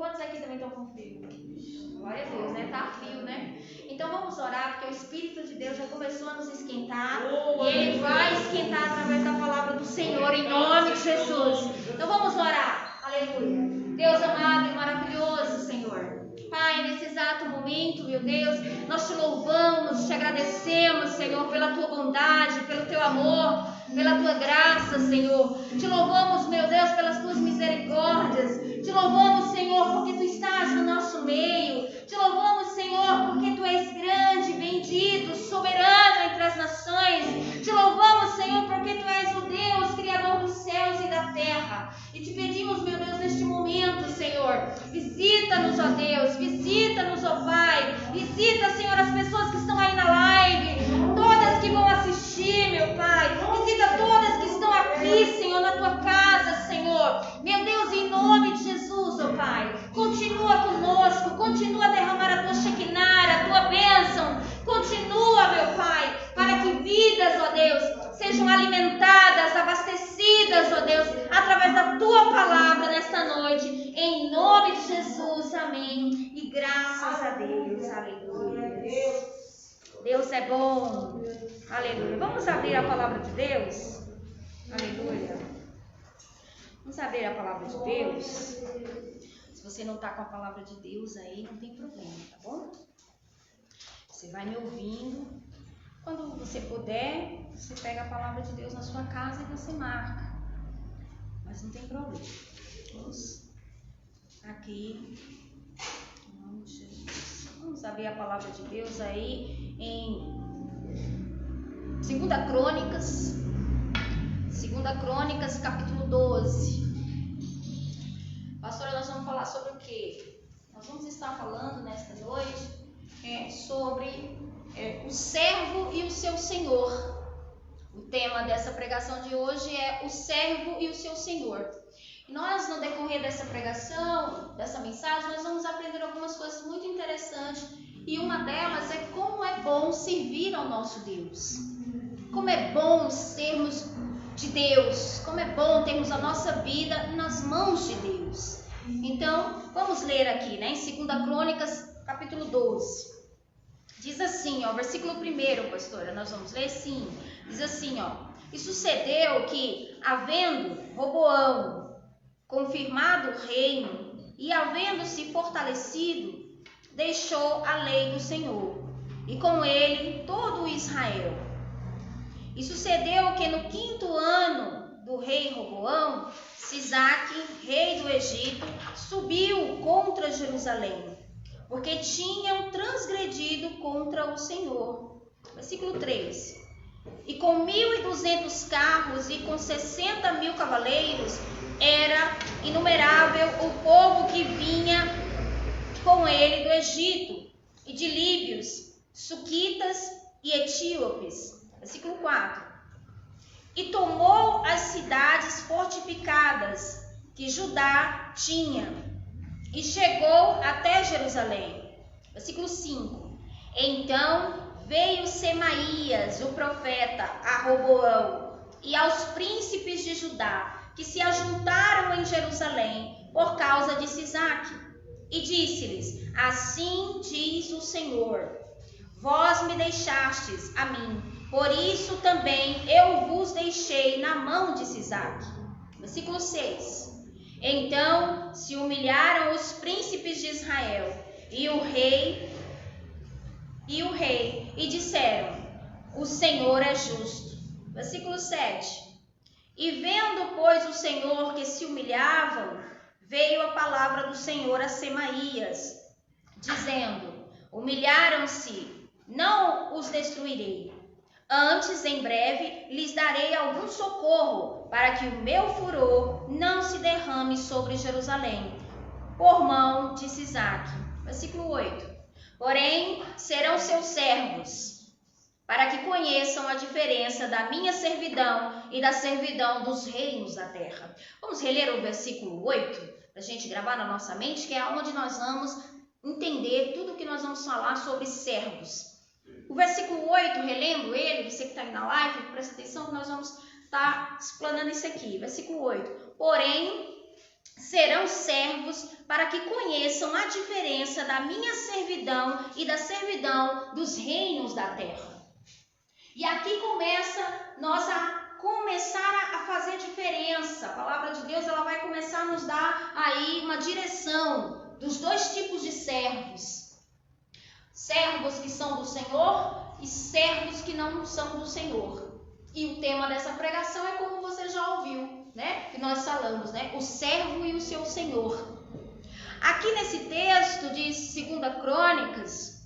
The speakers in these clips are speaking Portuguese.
Quantos aqui também estão com frio? Glória a Deus, né? Tá frio, né? Então vamos orar, porque o Espírito de Deus já começou a nos esquentar. E Ele vai esquentar através da palavra do Senhor, em nome de Jesus. Então vamos orar. Aleluia. Deus amado e maravilhoso, Senhor. Pai, nesse exato momento, meu Deus, nós te louvamos, te agradecemos, Senhor, pela tua bondade, pelo teu amor, pela tua graça, Senhor. Te louvamos, meu Deus, pelas tuas misericórdias. Te louvamos, Senhor, porque tu estás no nosso meio. Te louvamos, Senhor, porque tu és grande, bendito, soberano entre as nações. Te louvamos, Senhor, porque tu és o Deus, Criador dos céus e da terra. E te pedimos, meu Deus, neste momento, Senhor, visita-nos, ó Deus, visita-nos, ó Pai. Visita, Senhor, as pessoas que estão aí na live, todas que vão assistir, meu Pai. Visita todas que estão aqui, Senhor, na tua casa, Senhor. Meu Deus, em nome de Jesus, ó Pai, continua conosco, continua a derramar a tua Shekinah, a tua bênção. Continua, meu Pai, para que vidas, ó Deus, sejam alimentadas, abastecidas, ó Deus, através da tua palavra nesta noite, em nome de Jesus, amém. E graças a Deus, aleluia. Deus é bom, aleluia. Vamos abrir a palavra de Deus, aleluia. Vamos abrir a palavra de Deus. Se você não está com a palavra de Deus aí, não tem problema, tá bom? Você vai me ouvindo. Quando você puder, você pega a palavra de Deus na sua casa e você marca. Mas não tem problema. Vamos aqui. Em nome de Jesus. Vamos abrir a palavra de Deus aí em 2 Crônicas. 2 Crônicas, capítulo 12. Pastora, nós vamos falar sobre o quê? Nós vamos estar falando nesta noite sobre o servo e o seu senhor. O tema dessa pregação de hoje é o servo e o seu senhor. E nós, no decorrer dessa pregação, dessa mensagem, nós vamos aprender algumas coisas muito interessantes. E uma delas é como é bom servir ao nosso Deus. Como é bom sermos de Deus. Como é bom termos a nossa vida nas mãos de Deus. Então, vamos ler aqui, né? Em 2 Crônicas, capítulo 12. Diz assim, ó, versículo 1, pastora, nós vamos ler sim. Diz assim, ó: E sucedeu que, havendo Roboão confirmado o reino e havendo-se fortalecido, deixou a lei do Senhor, e com ele todo Israel. E sucedeu que no 5º ano do rei Roboão, Sisaque, rei do Egito, subiu contra Jerusalém, porque tinham transgredido contra o Senhor. Versículo 3. E com 1.200 carros e com 60.000 cavaleiros, era inumerável o povo que vinha com ele do Egito, e de líbios, suquitas e etíopes. Versículo 4. E tomou as cidades fortificadas que Judá tinha, e chegou até Jerusalém. Versículo 5. Então veio Semaías, o profeta, a Roboão e aos príncipes de Judá, que se ajuntaram em Jerusalém por causa de Sisaque, e disse-lhes: Assim diz o Senhor: Vós me deixastes a mim, por isso também eu vos deixei na mão de Sisaque. Versículo 6. Então se humilharam os príncipes de Israel e o rei, e disseram: O Senhor é justo. Versículo 7. E vendo, pois, o Senhor que se humilhavam, veio a palavra do Senhor a Semaías, dizendo: Humilharam-se, não os destruirei. Antes, em breve, lhes darei algum socorro, para que o meu furor não se derrame sobre Jerusalém, por mão de Sisaque. Versículo 8. Porém, serão seus servos, para que conheçam a diferença da minha servidão e da servidão dos reinos da terra. Vamos reler o versículo 8, para a gente gravar na nossa mente, que é onde nós vamos entender tudo o que nós vamos falar sobre servos. O versículo 8, relendo ele, você que está aí na live, presta atenção que nós vamos estar explanando isso aqui. Versículo 8. Porém, serão servos para que conheçam a diferença da minha servidão e da servidão dos reinos da terra. E aqui começa nós a começar a fazer diferença. A palavra de Deus ela vai começar a nos dar aí uma direção dos dois tipos de servos. Servos que são do Senhor e servos que não são do Senhor. E o tema dessa pregação é como você já ouviu, né? Que nós falamos, né? O servo e o seu Senhor. Aqui nesse texto de 2 Crônicas,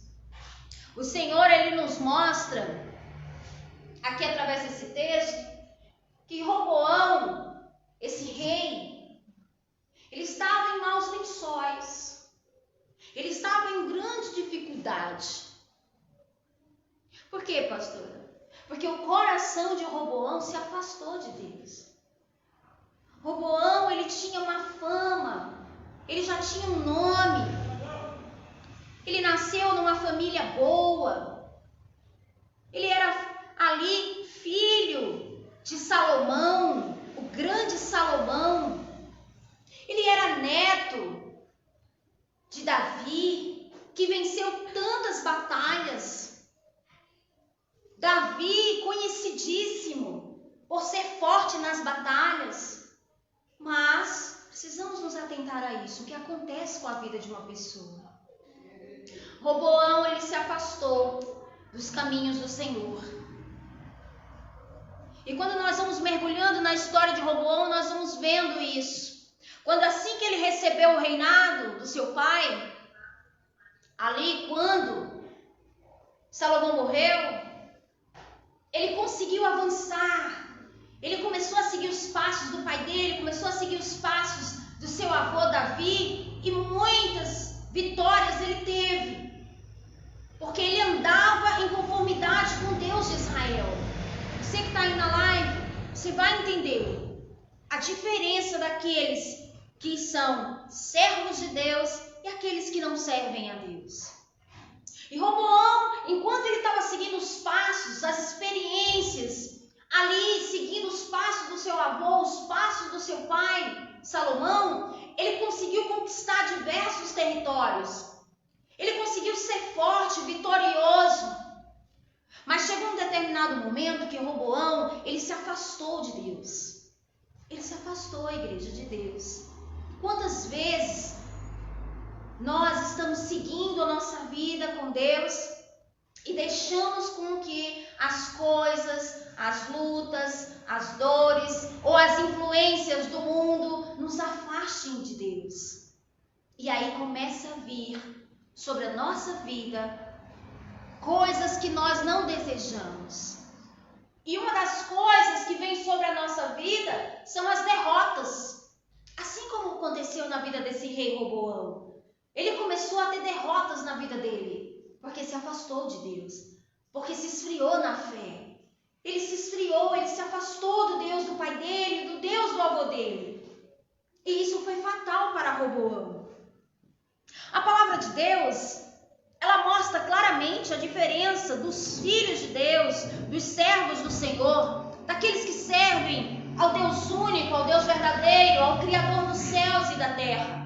o Senhor ele nos mostra, aqui através desse texto, que Roboão, esse rei, ele estava em maus lençóis. Ele estava em grande dificuldade. Por quê, pastora? Porque o coração de Roboão se afastou de Deus. Roboão, ele tinha uma fama, ele já tinha um nome. Ele nasceu numa família boa. Ele era ali filho de Salomão, o grande Salomão. Ele era neto de Davi, que venceu tantas batalhas. Davi, conhecidíssimo por ser forte nas batalhas. Mas precisamos nos atentar a isso, o que acontece com a vida de uma pessoa. Roboão, ele se afastou dos caminhos do Senhor. E quando nós vamos mergulhando na história de Roboão, nós vamos vendo isso. Quando assim que ele recebeu o reinado do seu pai, ali quando Salomão morreu, ele conseguiu avançar. Ele começou a seguir os passos do pai dele, começou a seguir os passos do seu avô Davi, e muitas vitórias ele teve, porque ele andava em conformidade com Deus de Israel. Você que está aí na live, você vai entender a diferença daqueles que são servos de Deus e aqueles que não servem a Deus. E Roboão, enquanto ele estava seguindo os passos, as experiências, ali seguindo os passos do seu avô, os passos do seu pai, Salomão, ele conseguiu conquistar diversos territórios. Ele conseguiu ser forte, vitorioso. Mas chegou um determinado momento que Roboão, ele se afastou de Deus. Ele se afastou, igreja, de Deus. Quantas vezes nós estamos seguindo a nossa vida com Deus e deixamos com que as coisas, as lutas, as dores ou as influências do mundo nos afastem de Deus. E aí começa a vir sobre a nossa vida coisas que nós não desejamos. E uma das coisas que vem sobre a nossa vida são as derrotas. Assim como aconteceu na vida desse rei Roboão. Ele começou a ter derrotas na vida dele, porque se afastou de Deus, porque se esfriou na fé. Ele se esfriou, ele se afastou do Deus do pai dele, do Deus do avô dele. E isso foi fatal para Roboão. A palavra de Deus, ela mostra claramente a diferença dos filhos de Deus, dos servos do Senhor, daqueles que servem ao Deus único, ao Deus verdadeiro, ao Criador dos céus e da terra.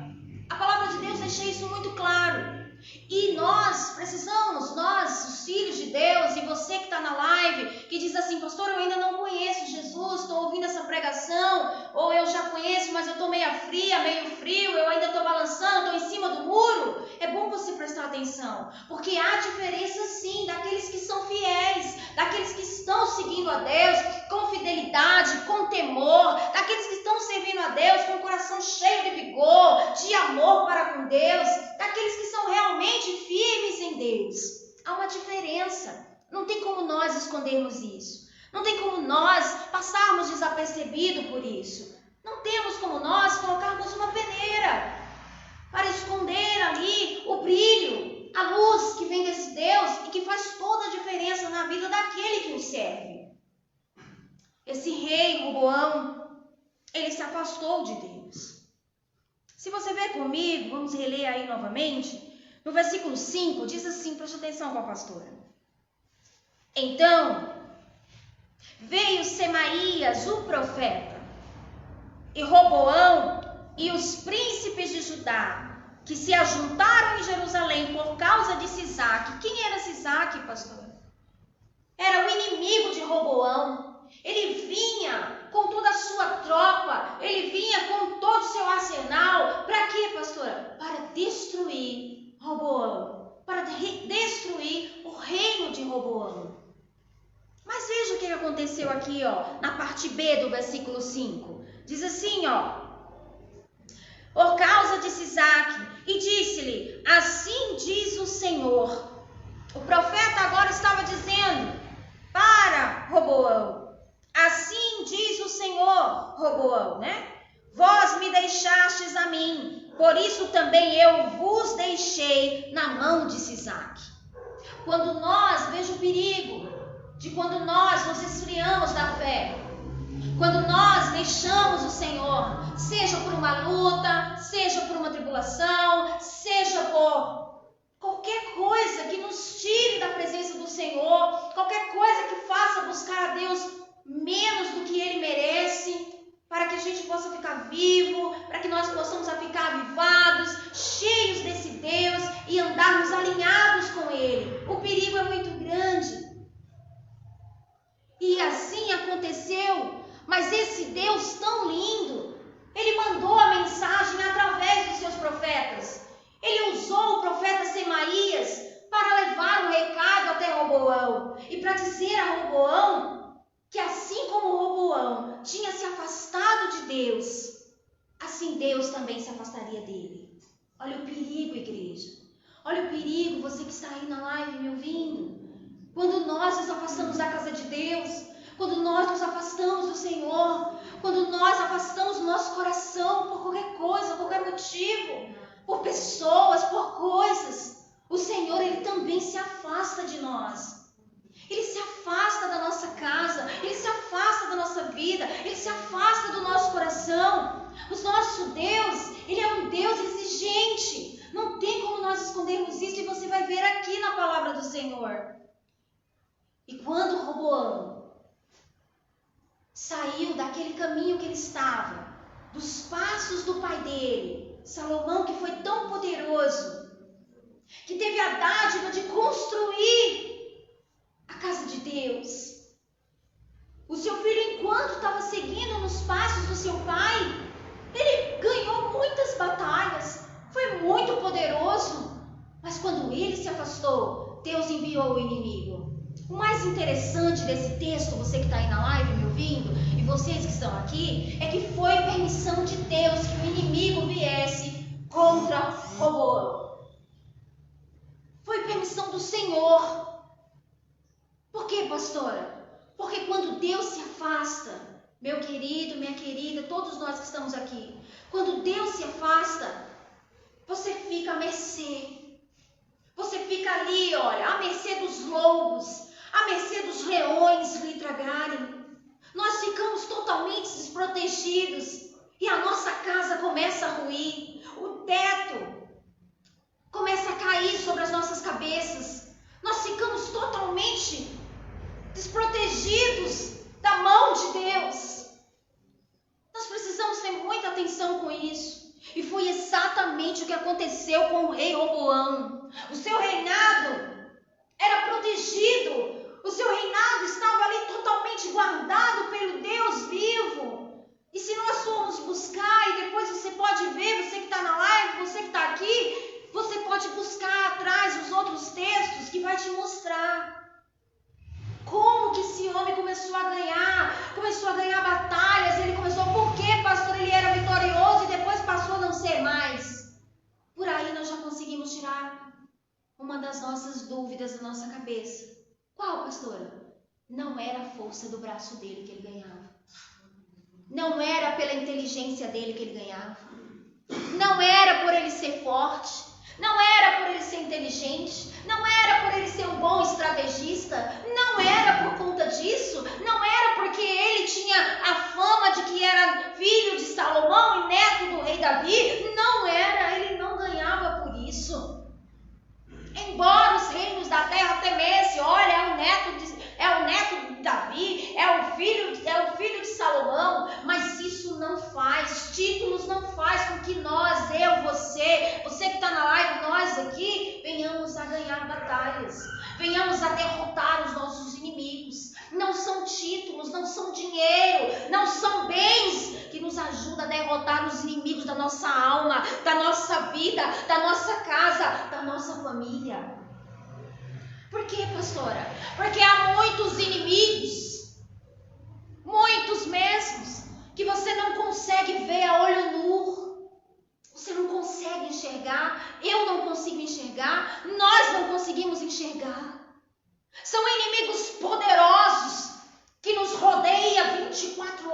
A palavra de Deus deixa isso muito claro. E nós precisamos, nós, os filhos de Deus, e você que está na live, que diz assim, pastor, eu ainda não conheço Jesus, estou ouvindo essa pregação, ou eu já conheço, mas eu estou meio fria, meio frio, eu ainda estou balançando, estou em cima do muro. É bom você prestar atenção, porque há diferença sim, daqueles que são fiéis, daqueles que estão seguindo a Deus com fidelidade, com temor, daqueles que estão servindo a Deus com o coração cheio de vigor, de amor para com Deus, daqueles que são realmente firmes em Deus. Há uma diferença. Não tem como nós escondermos isso. Não tem como nós passarmos desapercebido por isso. Não temos como nós colocarmos uma peneira para esconder ali o brilho, a luz que vem desse Deus e que faz toda a diferença na vida daquele que o serve. Esse rei Roboão, ele se afastou de Deus. Se você ver comigo, vamos reler aí novamente. No versículo 5, diz assim, preste atenção com a pastora. Então, veio Semaías, o profeta, e Roboão e os príncipes de Judá, que se ajuntaram em Jerusalém por causa de Sisaque. Quem era Sisaque, pastor? Era o inimigo de Roboão. Ele vinha com toda a sua tropa, ele vinha com todo o seu arsenal. Para quê, pastora? Para destruir Roboão, para destruir o reino de Roboão. Mas veja o que aconteceu aqui, na parte B do versículo 5. Diz assim, por causa de Sisaque, e disse-lhe, assim diz o Senhor. O profeta agora estava dizendo para Roboão, assim diz o Senhor, Roboão, né? Vós me deixastes a mim, por isso também eu vos deixei na mão de Sisaque. Quando nós, veja o perigo de quando nós nos esfriamos da fé, quando nós deixamos o Senhor, seja por uma luta, seja por uma tribulação, seja por qualquer coisa que nos tire da presença do Senhor, qualquer coisa que faça buscar a Deus menos do que Ele merece, para que a gente possa ficar vivo, para que nós possamos ficar avivados, cheios desse Deus e andarmos alinhados com Ele. O perigo é muito grande. E assim aconteceu, mas esse Deus tão lindo, Ele mandou a mensagem através dos seus profetas. Ele usou o profeta Semaías para levar o recado até Roboão e para dizer a Roboão que assim como Roboão tinha se afastado de Deus, assim Deus também se afastaria dele. Olha o perigo, igreja. Olha o perigo, você que está aí na live me ouvindo. Quando nós nos afastamos da casa de Deus, quando nós nos afastamos do Senhor, quando nós afastamos o nosso coração por qualquer coisa, qualquer motivo, por pessoas, por coisas, o Senhor, Ele também se afasta de nós. Ele se afasta da nossa casa, Ele se afasta da nossa vida, Ele se afasta do nosso coração. O nosso Deus, Ele é um Deus exigente. Não tem como nós escondermos isso e você vai ver aqui na palavra do Senhor. E quando Roboão saiu daquele caminho que ele estava, dos passos do pai dele, Salomão, que foi tão poderoso, que teve a dádiva de construir a casa de Deus. O seu filho, enquanto estava seguindo nos passos do seu pai, ele ganhou muitas batalhas, foi muito poderoso, mas quando ele se afastou, Deus enviou o inimigo. O mais interessante desse texto, você que está aí na live me ouvindo, e vocês que estão aqui, é que foi permissão de Deus que o inimigo viesse contra Roboão. Foi permissão do Senhor. Por quê, pastora? Porque quando Deus se afasta, meu querido, minha querida, todos nós que estamos aqui, quando Deus se afasta, você fica à mercê. Você fica ali, olha, à mercê dos lobos, à mercê dos leões lhe tragarem. Nós ficamos totalmente desprotegidos e a nossa casa começa a ruir. O teto começa a cair sobre as nossas cabeças. Nós ficamos totalmente desprotegidos da mão de Deus. Nós precisamos ter muita atenção com isso. E foi exatamente o que aconteceu com o rei Roboão. O seu reinado era protegido. O seu reinado estava ali totalmente guardado pelo Deus vivo. E se nós formos buscar, e depois você pode ver, você que está na live, você que está aqui, você pode buscar atrás os outros textos que vai te mostrar como que esse homem começou a ganhar batalhas. Ele começou, por quê, pastor? Ele era vitorioso e depois passou a não ser mais. Por aí nós já conseguimos tirar uma das nossas dúvidas da nossa cabeça. Qual, pastora? Não era a força do braço dele que ele ganhava. Não era pela inteligência dele que ele ganhava. Não era por ele ser forte. Não era por ele ser inteligente. Não era por ele ser um bom estrategista. Não era por conta disso. Não era porque ele tinha a fama de que era filho de Salomão e neto do rei Davi. Não era. Ele não ganhava por isso. Embora os reinos da terra temessem, olha, é o neto de Davi, é o filho de Salomão, mas isso não faz, títulos não faz ajuda a derrotar os inimigos da nossa alma, da nossa vida, da nossa casa, da nossa família. Por quê, pastora? Porque há muitos inimigos, muitos mesmos, que você não consegue ver a olho nu. Você não consegue enxergar, eu não consigo enxergar, nós não conseguimos enxergar. São inimigos poderosos que nos rodeiam 24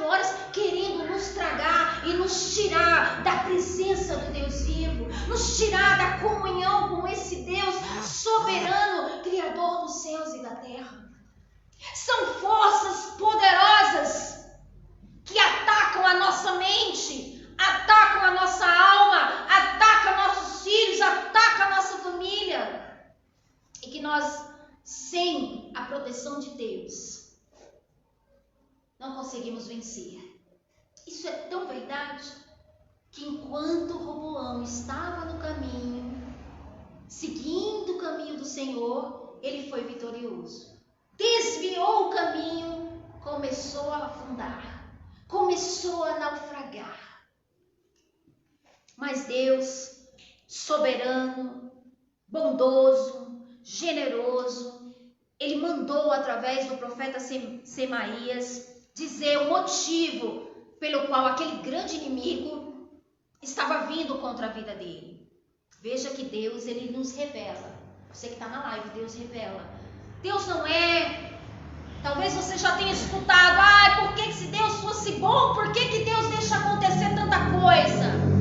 horas querendo nos tragar e nos tirar da presença do Deus vivo, nos tirar da comunhão com esse Deus soberano, Criador dos céus e da terra. São forças poderosas que atacam a nossa mente, atacam a nossa alma, atacam nossos filhos, atacam a nossa família. E que nós, sem a proteção de Deus, não conseguimos vencer. Isso é tão verdade que enquanto Roboão estava no caminho, seguindo o caminho do Senhor, ele foi vitorioso. Desviou o caminho, começou a afundar, começou a naufragar. Mas Deus, soberano, bondoso, generoso, ele mandou através do profeta Semaías dizer o motivo pelo qual aquele grande inimigo estava vindo contra a vida dele. Veja que Deus, ele nos revela. Você que está na live, Deus revela. Deus não é... Talvez você já tenha escutado, por que se Deus fosse bom, por que Deus deixa acontecer tanta coisa?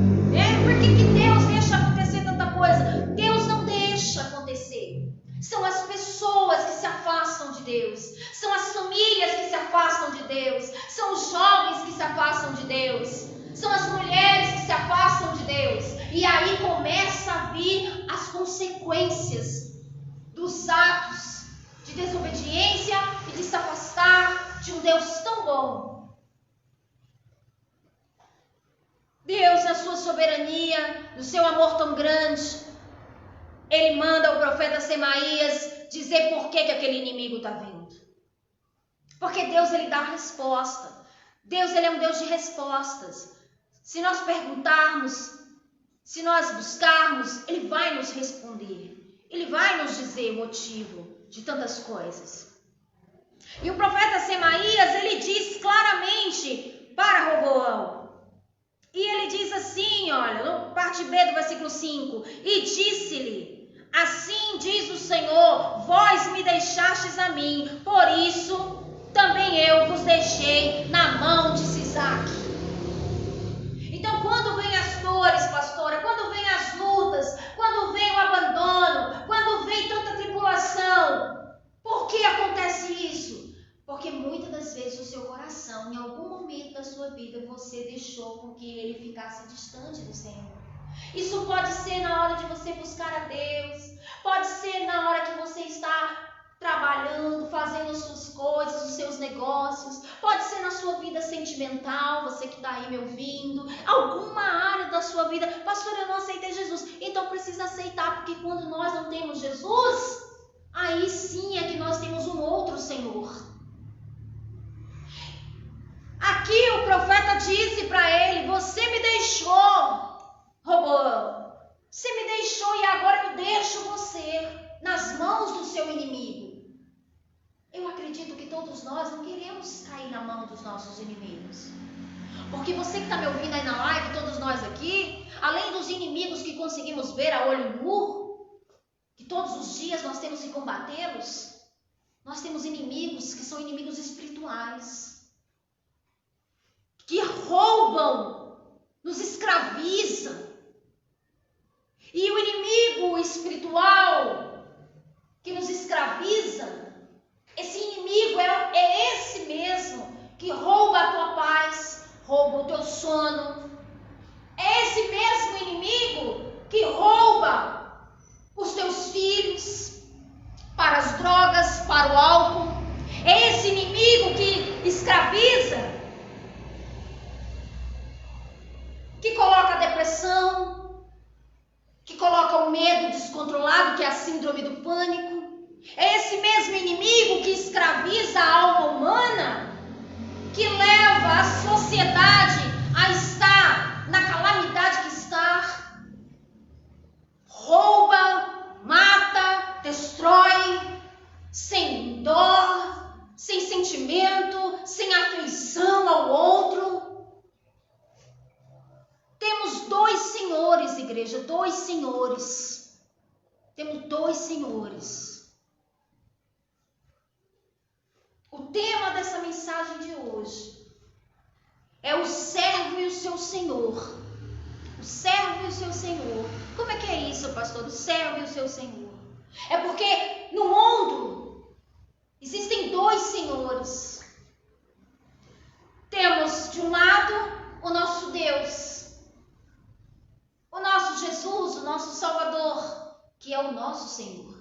Por que Deus deixa acontecer tanta coisa? Deus não deixa acontecer. São as pessoas que se afastam de Deus, são as famílias que se afastam de Deus, são os jovens que se afastam de Deus, são as mulheres que se afastam de Deus. E aí começa a vir as consequências dos atos de desobediência e de se afastar de um Deus tão bom. Deus, na sua soberania, no seu amor tão grande, ele manda o profeta Semaías dizer por que aquele inimigo está vindo. Porque Deus, ele dá a resposta. Deus, ele é um Deus de respostas. Se nós perguntarmos, se nós buscarmos, ele vai nos responder. Ele vai nos dizer o motivo de tantas coisas. E o profeta Semaías, ele diz claramente para Roboão. E ele diz assim, olha, no parte B do versículo 5. E disse-lhe: assim diz o Senhor, vós me deixastes a mim, por isso também eu vos deixei na mão de Sisaque. Então, quando vem as dores, pastora, quando vem as lutas, quando vem o abandono, quando vem tanta tribulação, por que acontece isso? Porque muitas das vezes o seu coração, em algum momento da sua vida, você deixou com que ele ficasse distante do Senhor. Isso pode ser na hora de você buscar a Deus, pode ser na hora que você está trabalhando, fazendo as suas coisas, os seus negócios, pode ser na sua vida sentimental, você que está aí me ouvindo, alguma área da sua vida. Pastor, eu não aceitei Jesus. Então precisa aceitar, porque quando nós não temos Jesus, aí sim é que nós temos um outro Senhor. Aqui o profeta disse para ele: você me deixou, Roboão, você me deixou e agora eu deixo você nas mãos do seu inimigo. Eu acredito que todos nós não queremos cair na mão dos nossos inimigos. Porque você que está me ouvindo aí na live, todos nós aqui, além dos inimigos que conseguimos ver a olho nu, que todos os dias nós temos que combatê-los, nós temos inimigos que são inimigos espirituais, que roubam, nos escravizam. E o inimigo espiritual que nos escraviza, esse inimigo é esse mesmo que rouba a tua paz, rouba o teu sono. É esse mesmo inimigo que rouba os teus filhos para as drogas, para o álcool. É esse inimigo que escraviza, que coloca a depressão, que coloca o medo descontrolado, que é a síndrome do pânico. É esse mesmo inimigo que escraviza a alma humana, que leva a sociedade a estar na calamidade que está. Rouba, mata, destrói, sem dó, sem sentimento, sem afeição ao outro. Temos dois senhores, igreja, dois senhores. Temos dois senhores. O tema dessa mensagem de hoje é o servo e o seu senhor. O servo e o seu senhor. Como é que é isso, pastor? O servo e o seu senhor. É porque no mundo existem dois senhores. Temos de um lado o nosso Deus, o nosso Jesus, o nosso Salvador, que é o nosso Senhor.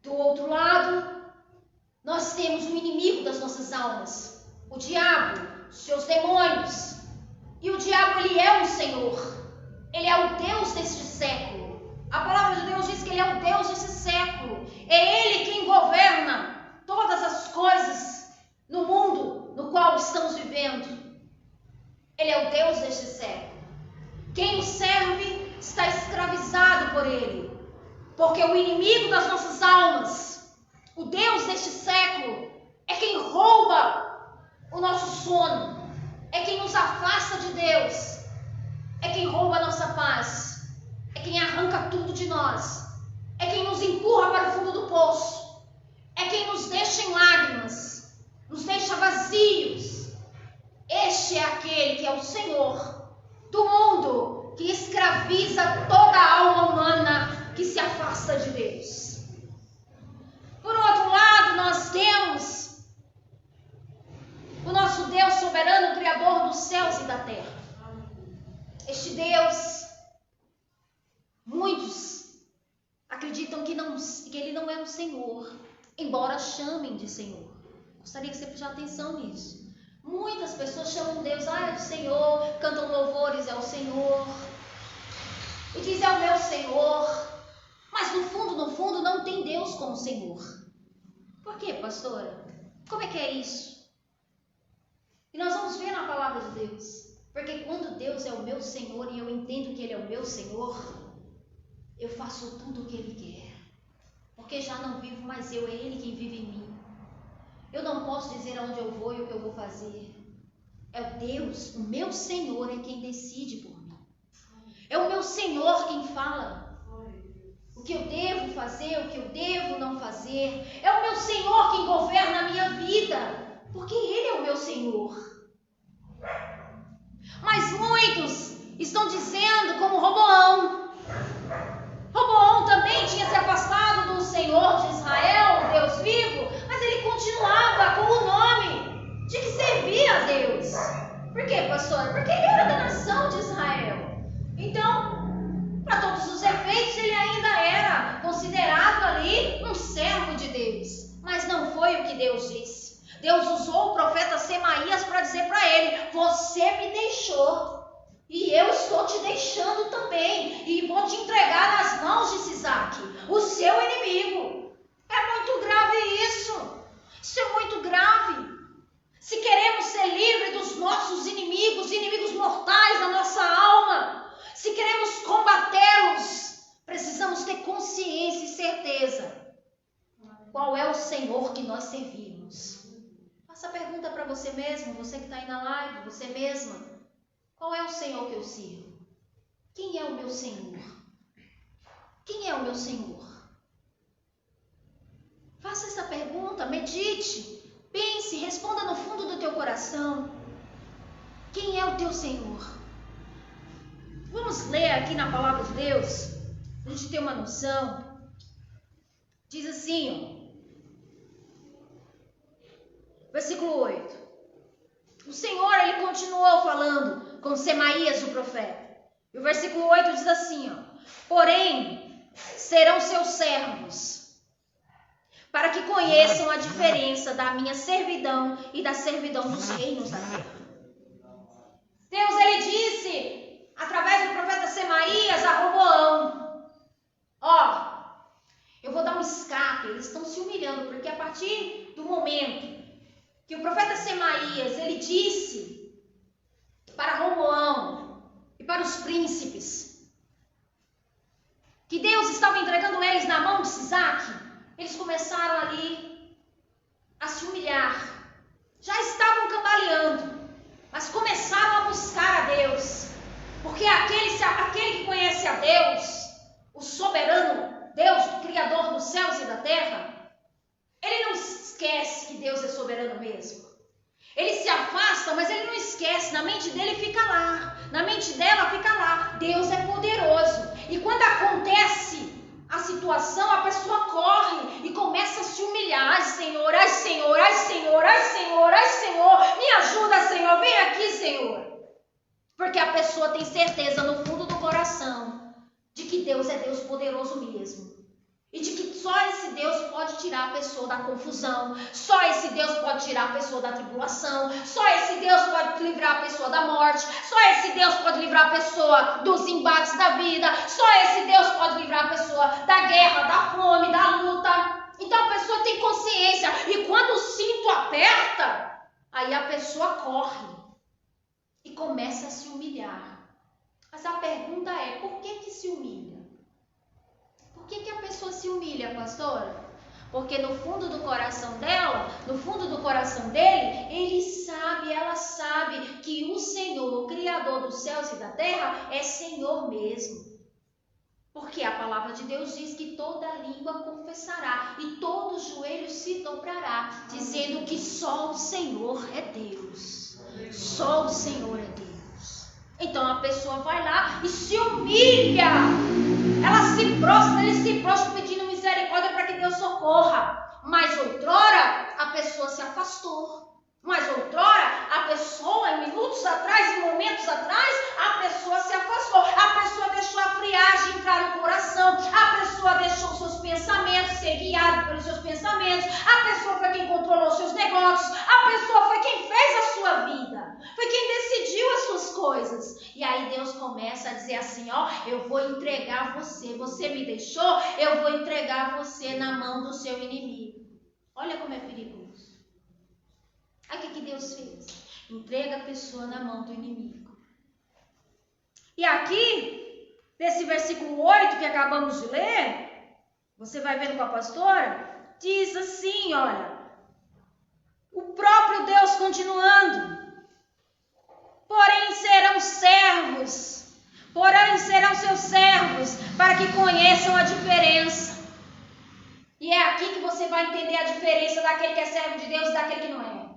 Do outro lado, nós temos o inimigo das nossas almas, o diabo, seus demônios. E o diabo, ele é um senhor. Ele é o Deus deste século. A palavra de Deus diz que ele é o Deus desse século. É ele quem governa todas as coisas no mundo no qual estamos vivendo. Ele é o Deus deste século. Quem o serve está escravizado por ele. Porque o inimigo das nossas almas, o Deus deste século, é quem rouba o nosso sono, é quem nos afasta de Deus, é quem rouba a nossa paz, é quem arranca tudo de nós, é quem nos empurra para o fundo do poço, é quem nos deixa em lágrimas, nos deixa vazios. Este é aquele que é o Senhor do mundo, que escraviza toda a alma humana que se afasta de Deus. Por outro lado, nós temos o nosso Deus soberano, Criador dos céus e da terra. Este Deus, muitos acreditam que ele não é um Senhor, embora chamem de Senhor. Gostaria que você prestasse atenção nisso. Muitas pessoas chamam Deus, é o Senhor, cantam louvores, é o Senhor, e dizem, é o meu Senhor. Mas no fundo, não tem Deus como Senhor. Por quê, pastora? Como é que é isso? E nós vamos ver na palavra de Deus. Porque quando Deus é o meu Senhor e eu entendo que Ele é o meu Senhor, eu faço tudo o que Ele quer. Porque já não vivo mais eu, é Ele quem vive em mim. Eu não posso dizer aonde eu vou e o que eu vou fazer. É o Deus, o meu Senhor, é quem decide por mim. É o meu Senhor quem fala o que eu devo fazer, o que eu devo não fazer. É o meu Senhor quem governa a minha vida, porque Ele é o meu Senhor. Mas muitos estão dizendo, como Roboão. Roboão também tinha se afastado do Senhor de Israel, Deus vivo, mas ele continuava com o nome de que servia a Deus. Por quê, pastor? Porque ele era da nação de Israel. Então, para todos os efeitos, ele ainda era considerado ali um servo de Deus. Mas não foi o que Deus disse. Deus usou o profeta Semaías para dizer para ele, você me deixou e eu estou te deixando também e vou te entregar nas mãos de Sisaque, o seu inimigo. É muito grave isso. Isso é muito grave. Se queremos ser livres dos nossos inimigos, inimigos mortais da nossa alma, se queremos combatê-los, precisamos ter consciência e certeza. Qual é o Senhor que nós servimos? Faça a pergunta para você mesmo, você que está aí na live, você mesma. Qual é o Senhor que eu sirvo? Quem é o meu Senhor? Quem é o meu Senhor? Faça essa pergunta, medite, pense, responda no fundo do teu coração. Quem é o teu Senhor? Vamos ler aqui na palavra de Deus, para a gente ter uma noção. Diz assim, versículo 8. O Senhor, ele continuou falando com Semaías, o profeta. E o versículo 8 diz assim, porém, serão seus servos, para que conheçam a diferença da minha servidão e da servidão dos reinos da terra. Deus, ele disse, através do profeta Semaías, a Roboão, eu vou dar um escape, eles estão se humilhando, porque a partir do momento que o profeta Semaías dos príncipes, que Deus estava entregando eles na mão de Sisaque, eles começaram ali a se humilhar. Já estavam cambaleando, mas começaram a buscar a Deus. Porque aquele que conhece a Deus, o soberano Deus, o Criador dos céus e da terra, ele não esquece que Deus é soberano mesmo. Ele se afasta, mas ele não esquece. Na mente dele fica lá. Na mente dela fica lá. Deus é poderoso. E quando acontece a situação, a pessoa corre e começa a se humilhar. Ai, Senhor, ai, Senhor, ai, Senhor, ai, Senhor, ai, Senhor. Me ajuda, Senhor. Vem aqui, Senhor. Porque a pessoa tem certeza no fundo do coração de que Deus é Deus poderoso mesmo. E de que só esse Deus pode tirar a pessoa da confusão, só esse Deus pode tirar a pessoa da tribulação, só esse Deus pode livrar a pessoa da morte, só esse Deus pode livrar a pessoa dos embates da vida, só esse Deus pode livrar a pessoa da guerra, da fome, da luta. Então a pessoa tem consciência, e quando o cinto aperta, aí a pessoa corre e começa a se humilhar. Mas a pergunta é, por que se humilha? Por que a pessoa se humilha, pastora? Porque no fundo do coração dela, no fundo do coração dele, ela sabe que o Senhor, o Criador dos céus e da terra, é Senhor mesmo. Porque a palavra de Deus diz que toda língua confessará e todo joelho se dobrará, dizendo que só o Senhor é Deus. Só o Senhor é Deus. Então a pessoa vai lá e se humilha. Ela se prostra, ele se prostra pedindo misericórdia para que Deus socorra. Mas outrora a pessoa se afastou. Mas outrora a pessoa, em minutos atrás, em momentos atrás, a pessoa se afastou. A pessoa deixou a friagem entrar no coração. A pessoa deixou seus pensamentos ser guiada pelos seus pensamentos. A pessoa foi quem controlou seus negócios. A pessoa foi quem fez a sua vida. Foi quem decidiu as suas coisas. E aí Deus começa a dizer assim, ó, eu vou entregar você. Você me deixou, eu vou entregar você na mão do seu inimigo. Olha como é perigoso. Aí o que Deus fez? Entrega a pessoa na mão do inimigo. E aqui, nesse versículo 8 que acabamos de ler, você vai vendo com a pastora, diz assim, olha, o próprio Deus continuando, porém serão seus servos, para que conheçam a diferença. E é aqui que você vai entender a diferença daquele que é servo de Deus e daquele que não é.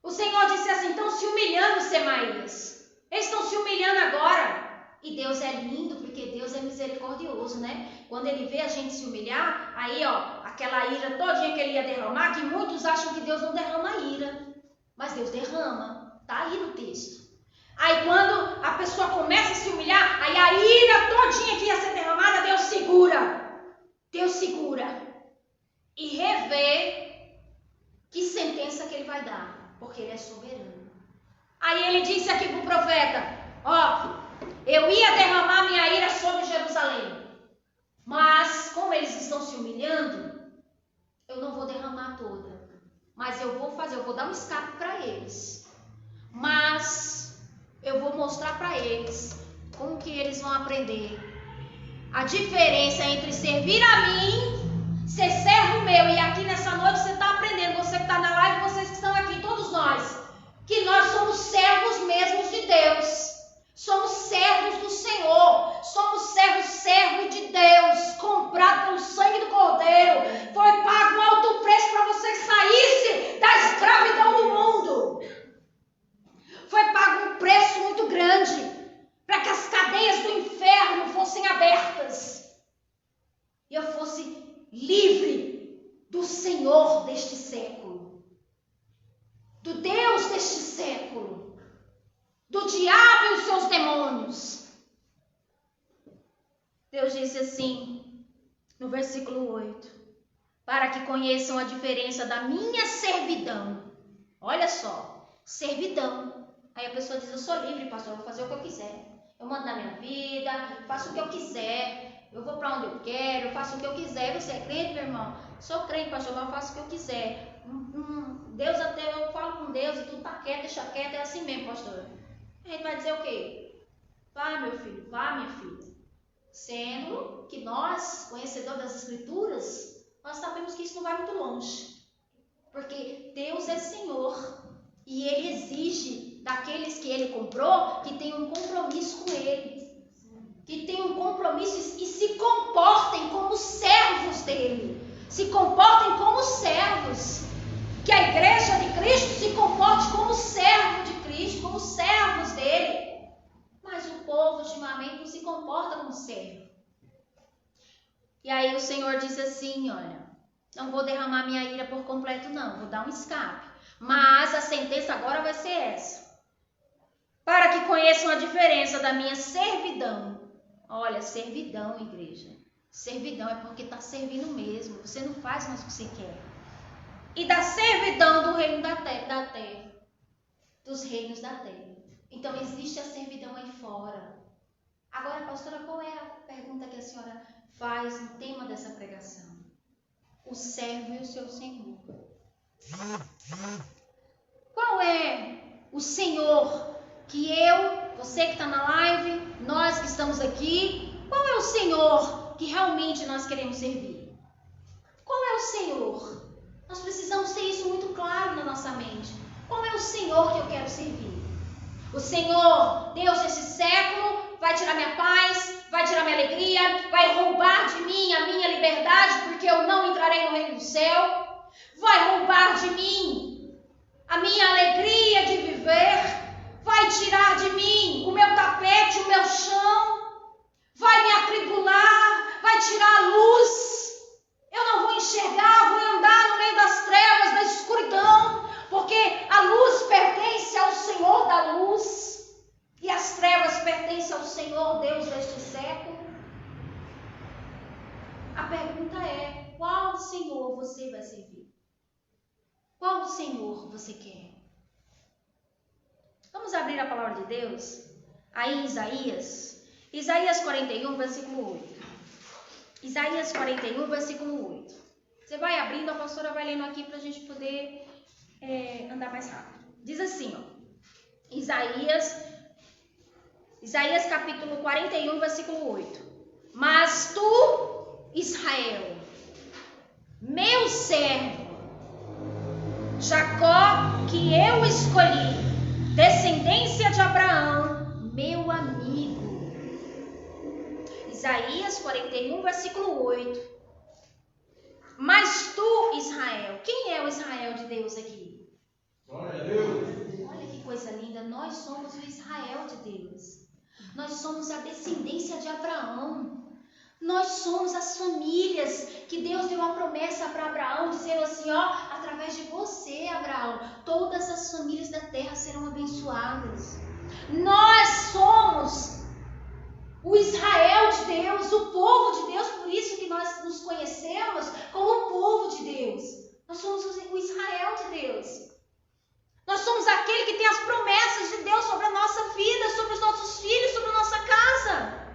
O Senhor disse assim, estão se humilhando, Semaías. Eles estão se humilhando agora. E Deus é lindo, porque Deus é misericordioso, né? Quando Ele vê a gente se humilhar, aí, ó, aquela ira todinha que Ele ia derramar, que muitos acham que Deus não derrama ira. Mas Deus derrama. Tá aí no texto. Aí quando a pessoa começa a se humilhar, aí a ira todinha que ia ser derramada, Deus segura. Deus segura. E revê que sentença que Ele vai dar. Porque Ele é soberano. Aí Ele disse aqui para o profeta, ó, eu ia derramar minha ira sobre Jerusalém, mas como eles estão se humilhando, eu não vou derramar toda, mas eu vou dar um escape para eles, mas eu vou mostrar para eles como que eles vão aprender a diferença entre servir a mim, ser servo meu, e aqui nessa noite você está aprendendo, você que está na live, vocês que estão aqui, todos nós, que nós somos servos mesmos de Deus, somos servos do Senhor, somos servo de Deus, comprado pelo sangue do Cordeiro, foi pago um alto preço para você saísse da escravidão do mundo, foi pago um preço muito grande, para que as cadeias do inferno fossem abertas, e eu fosse livre do Senhor deste século, do Deus deste século, do diabo e os seus demônios. Deus disse assim, no versículo 8, para que conheçam a diferença da minha servidão. Olha só, servidão. Aí a pessoa diz, eu sou livre, pastor, eu vou fazer o que eu quiser. Eu mando na minha vida, faço o que eu quiser, eu vou para onde eu quero, eu faço o que eu quiser. Você é crente, meu irmão? Sou crente, pastor, mas eu faço o que eu quiser. Deus, até eu falo com Deus e tudo tá quieto, deixa quieto, é assim mesmo, pastor. A gente vai dizer o quê? Vá, meu filho, vá, minha filha. Sendo que nós, conhecedores das Escrituras, nós sabemos que isso não vai muito longe. Porque Deus é Senhor e Ele exige daqueles que Ele comprou que tenham um compromisso com Ele. Que tenham um compromisso e se comportem como servos dEle. Se comportem como servos. Que a igreja de Cristo se comporte como servo de Cristo, como servos dEle. Mas o povo ultimamente não se comporta como servo. E aí o Senhor diz assim, olha, não vou derramar minha ira por completo não, vou dar um escape. Mas a sentença agora vai ser essa. Para que conheçam a diferença da minha servidão. Olha, servidão, igreja. Servidão é porque está servindo mesmo. Você não faz mais o que você quer. E da servidão do reino da terra. Dos reinos da terra. Então existe a servidão aí fora. Agora, pastora, qual é a pergunta que a senhora faz no tema dessa pregação? O servo e o seu Senhor. Qual é o Senhor que você que está na live, nós que estamos aqui, qual é o Senhor que realmente nós queremos servir? Qual é o Senhor? Nós precisamos ter isso muito claro na nossa mente. Qual é o Senhor que eu quero servir? O Senhor, Deus desse século, vai tirar minha paz, vai tirar minha alegria, vai roubar de mim a minha liberdade, porque eu não entrarei no reino do céu, vai roubar de mim a minha alegria de viver, vai tirar de mim o meu tapete, o meu chão, vai me atribular, vai tirar a luz, eu não vou enxergar, vou andar no meio das trevas, da escuridão, porque a luz pertence ao Senhor da luz e as trevas pertencem ao Senhor Deus deste século. A pergunta é, qual Senhor você vai servir? Qual Senhor você quer? Vamos abrir a palavra de Deus aí em Isaías 41, versículo 8. Isaías 41, versículo 8. Você vai abrindo, a pastora vai lendo aqui para a gente poder andar mais rápido. Diz assim, ó, Isaías capítulo 41, versículo 8. Mas tu, Israel, meu servo, Jacó, que eu escolhi, descendência de Abraão, meu amigo. Isaías 41, versículo 8. Mas tu, Israel, quem é o Israel de Deus aqui? Glória a Deus. Olha que coisa linda, nós somos o Israel de Deus. Nós somos a descendência de Abraão. Nós somos as famílias que Deus deu a promessa para Abraão, dizendo assim, ó, através de você, Abraão, todas as famílias da terra serão abençoadas. Nós somos o Israel de Deus, o povo de Deus, por isso que nós nos conhecemos como o povo de Deus. Nós somos o Israel de Deus. Nós somos aquele que tem as promessas de Deus sobre a nossa vida, sobre os nossos filhos, sobre a nossa casa.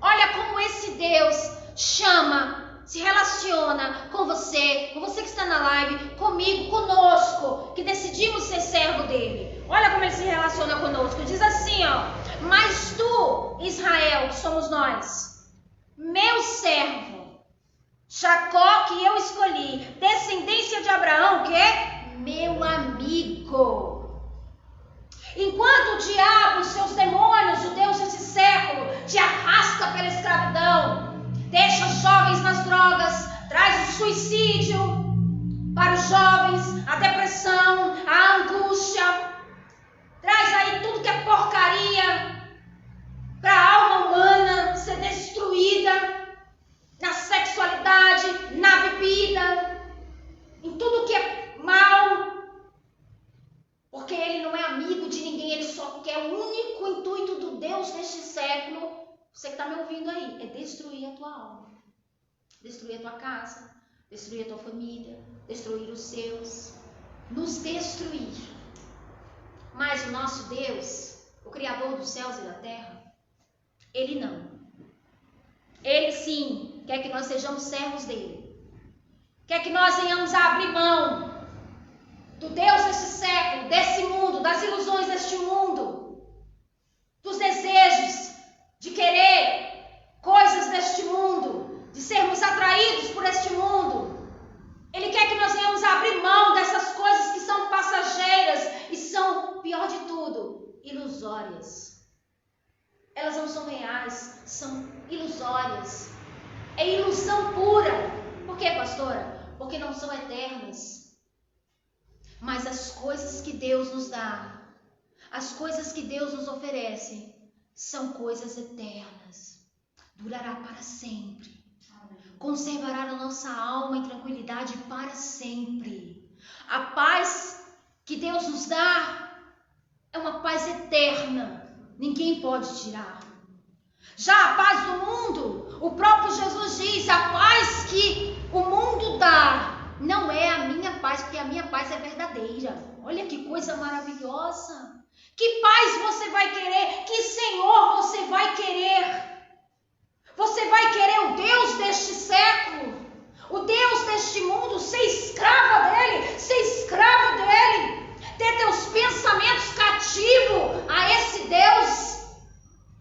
Olha como esse Deus chama, se relaciona com você que está na live, comigo, conosco, que decidimos ser servo dele. Olha como ele se relaciona conosco. Diz assim, ó, mas tu, Israel, que somos nós, meu servo, Jacó, que eu escolhi, descendência de Abraão, que? Meu amigo. Enquanto o diabo, os seus demônios, o Deus desse século, te arrasta pela escravidão, deixa os jovens nas drogas, traz o suicídio para os jovens, a depressão, a angústia, traz aí tudo que é porcaria para a alma humana ser destruída na sexualidade, na bebida, em tudo que é mal. Porque ele não é amigo de ninguém, ele só quer o único intuito do Deus deste século, você que está me ouvindo aí, é destruir a tua alma, destruir a tua casa, destruir a tua família, destruir os seus, nos destruir. Mas o nosso Deus, o Criador dos céus e da terra, ele não. Ele sim quer que nós sejamos servos dele, quer que nós venhamos a abrir mão do Deus desse século, desse mundo, das ilusões deste mundo, ilusórias. Elas não são reais, são ilusórias. É ilusão pura. Por quê, pastora? Porque não são eternas. Mas as coisas que Deus nos dá, as coisas que Deus nos oferece, são coisas eternas. Durará para sempre. Conservará a nossa alma em tranquilidade para sempre. A paz que Deus nos dá é uma paz eterna. Ninguém pode tirar. Já a paz do mundo, o próprio Jesus diz, a paz que o mundo dá não é a minha paz, porque a minha paz é verdadeira. Olha que coisa maravilhosa. Que paz você vai querer? Que Senhor você vai querer? Você vai querer o Deus deste século? O Deus deste mundo? Ser escrava dele? Ser escravo dele? Ter teus pensamentos cativos a esse Deus?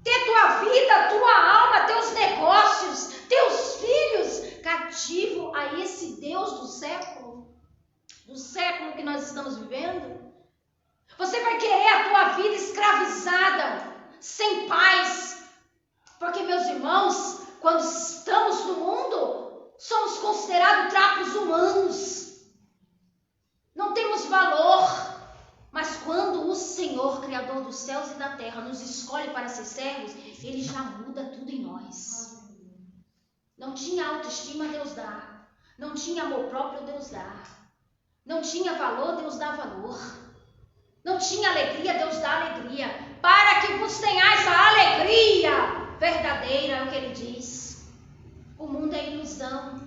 Ter tua vida, tua alma, teus negócios, teus filhos cativo a esse Deus do século que nós estamos vivendo? Você vai querer a tua vida escravizada, sem paz? Porque, meus irmãos, quando estamos no mundo, somos considerados trapos humanos. Não temos valor. Mas quando o Senhor, Criador dos céus e da terra, nos escolhe para ser servos, Ele já muda tudo em nós. Não tinha autoestima, Deus dá. Não tinha amor próprio, Deus dá. Não tinha valor, Deus dá valor. Não tinha alegria, Deus dá alegria. Para que vos tenhais a alegria verdadeira, é o que Ele diz. O mundo é ilusão.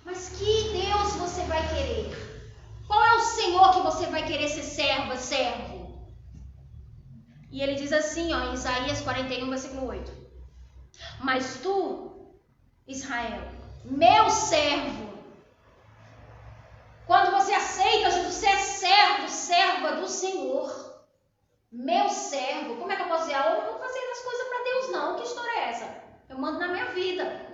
Mas que Deus você vai querer? Qual é o Senhor que você vai querer ser servo? E ele diz assim, ó, em Isaías 41, versículo 8. Mas tu, Israel, meu servo. Quando você aceita Jesus, você é servo, serva do Senhor. Meu servo. Como é que eu posso dizer? Eu não vou fazer as coisas para Deus, não. Que história é essa? Eu mando na minha vida.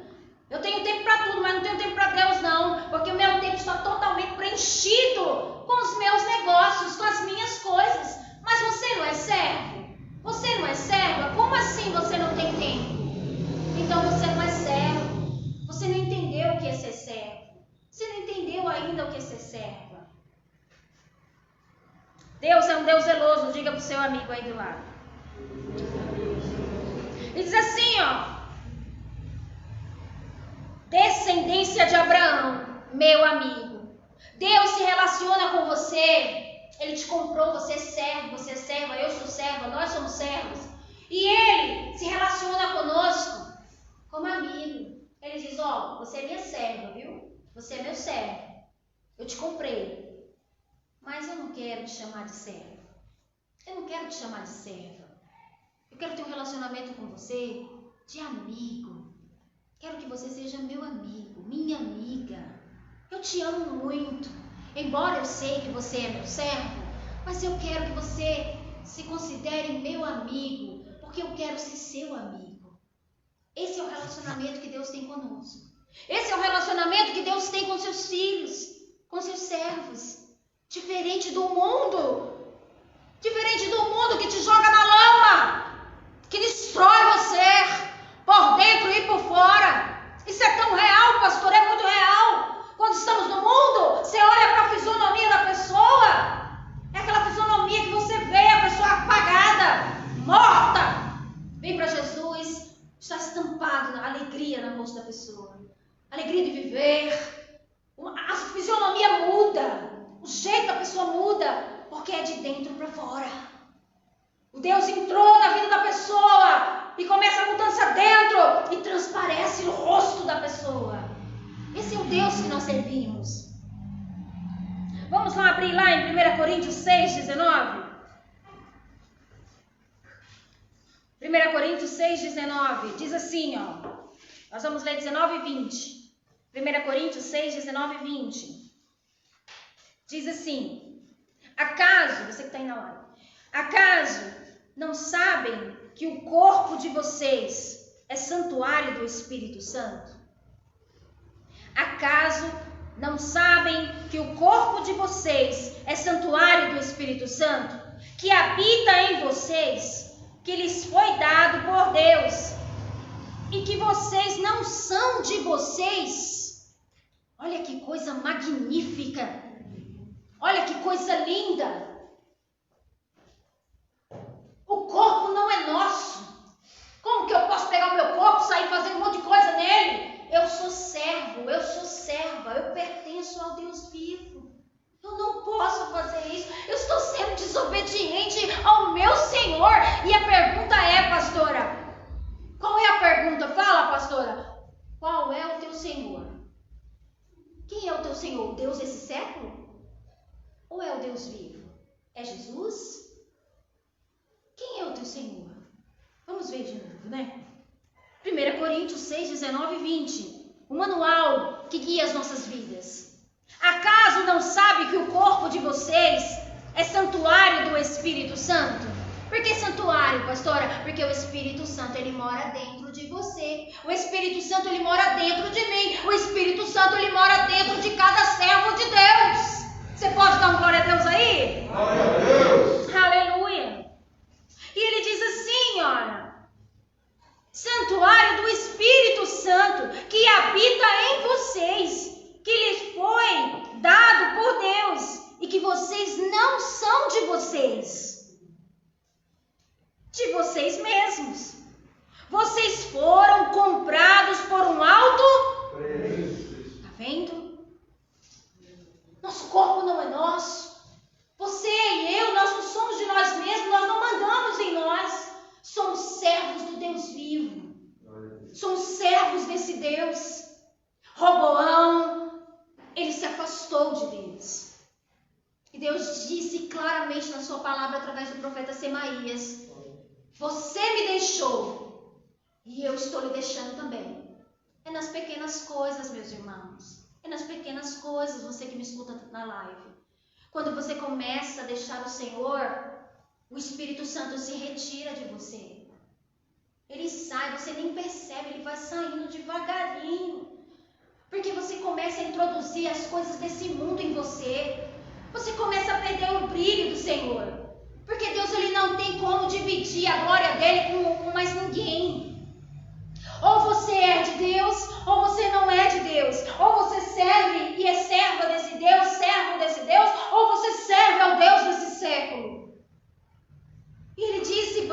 Eu tenho tempo para tudo, mas não tenho tempo para Deus, não. Porque o meu tempo está totalmente preenchido com os meus negócios, com as minhas coisas. Mas você não é servo? Você não é serva? Como assim você não tem tempo? Então você não é servo. Você não entendeu o que é ser servo. Você não entendeu ainda o que é ser serva. Deus é um Deus zeloso. Diga para o seu amigo aí do lado. Ele diz assim, ó. Descendência de Abraão, meu amigo. Deus se relaciona com você. Ele te comprou, você é servo, você é serva, eu sou serva, nós somos servos. E Ele se relaciona conosco como amigo. Ele diz, ó, você é minha serva, viu? Você é meu servo. Eu te comprei. Mas eu não quero te chamar de serva. Eu não quero te chamar de serva. Eu quero ter um relacionamento com você de amigo. Quero que você seja meu amigo, minha amiga. Eu te amo muito. Embora eu sei que você é meu servo, mas eu quero que você se considere meu amigo, porque eu quero ser seu amigo. Esse é o relacionamento que Deus tem conosco. Esse é o relacionamento que Deus tem com seus filhos, com seus servos. Diferente do mundo que te joga na lama, que destrói você por dentro e por fora. Isso é tão real, pastor, é muito real. Quando estamos no mundo, você olha para a fisionomia da pessoa, é aquela fisionomia que você vê a pessoa apagada, morta. Vem para Jesus, está estampado a alegria no rosto da pessoa, alegria de viver. A fisionomia muda, o jeito da pessoa muda, porque é de dentro para fora. O Deus entrou na vida da pessoa e começa a mudança dentro e transparece no rosto da pessoa. Esse é o Deus que nós servimos. Vamos lá abrir lá em 1 Coríntios 6, 19. 1 Coríntios 6, 19. Diz assim, ó. Nós vamos ler 19 e 20. 1 Coríntios 6, 19 e 20. Diz assim. Acaso, você que está aí na live, acaso não sabem que o corpo de vocês é santuário do Espírito Santo? Acaso não sabem que o corpo de vocês é santuário do Espírito Santo, que habita em vocês e que vocês não são de vocês. Olha que coisa magnífica. Olha que coisa linda. O corpo não é nosso. Como que eu posso pegar o meu corpo e sair fazendo um monte de coisa nele? Eu sou servo, eu sou serva, eu pertenço ao Deus vivo. Eu não posso fazer isso. Eu estou sendo desobediente ao meu Senhor. E a pergunta é, pastora, qual é a pergunta? Fala, pastora. Qual é o teu Senhor? Quem é o teu Senhor? O Deus desse século? Ou é o Deus vivo? É Jesus? Quem é o teu Senhor? Vamos ver de novo, né? 1 Coríntios 6, 19 e 20. O manual que guia as nossas vidas. Acaso não sabe que o corpo de vocês é santuário do Espírito Santo? Por que santuário, pastora? Porque o Espírito Santo, ele mora dentro de você. O Espírito Santo, ele mora dentro de mim. O Espírito Santo, ele mora dentro de cada servo de Deus. Você pode dar um glória a Deus aí? Glória a Deus! Aleluia! E ele diz assim, olha, santuário do Espírito Santo que habita em vocês, que lhes foi dado por Deus e que vocês não são de vocês mesmos. Vocês foram comprados por um alto preço. Tá vendo? Nosso corpo não é nosso. Você e eu, nós não somos de nós mesmos, nós não mandamos em nós. Somos servos do Deus vivo. Somos servos desse Deus. Roboão, ele se afastou de Deus. E Deus disse claramente na sua palavra através do profeta Semaías: você me deixou e eu estou lhe deixando também. É nas pequenas coisas, meus irmãos. É nas pequenas coisas, você que me escuta na live. Quando você começa a deixar o Senhor, o Espírito Santo se retira de você. Ele sai, você nem percebe, ele vai saindo devagarinho. Porque você começa a introduzir as coisas desse mundo em você. Você começa a perder o brilho do Senhor. Porque Deus, ele não tem como dividir a glória dele com mais ninguém. Ou você é de Deus, ou você não é de Deus. Ou você serve e é serva desse Deus, servo desse Deus, ou você serve ao Deus desse século. E ele disse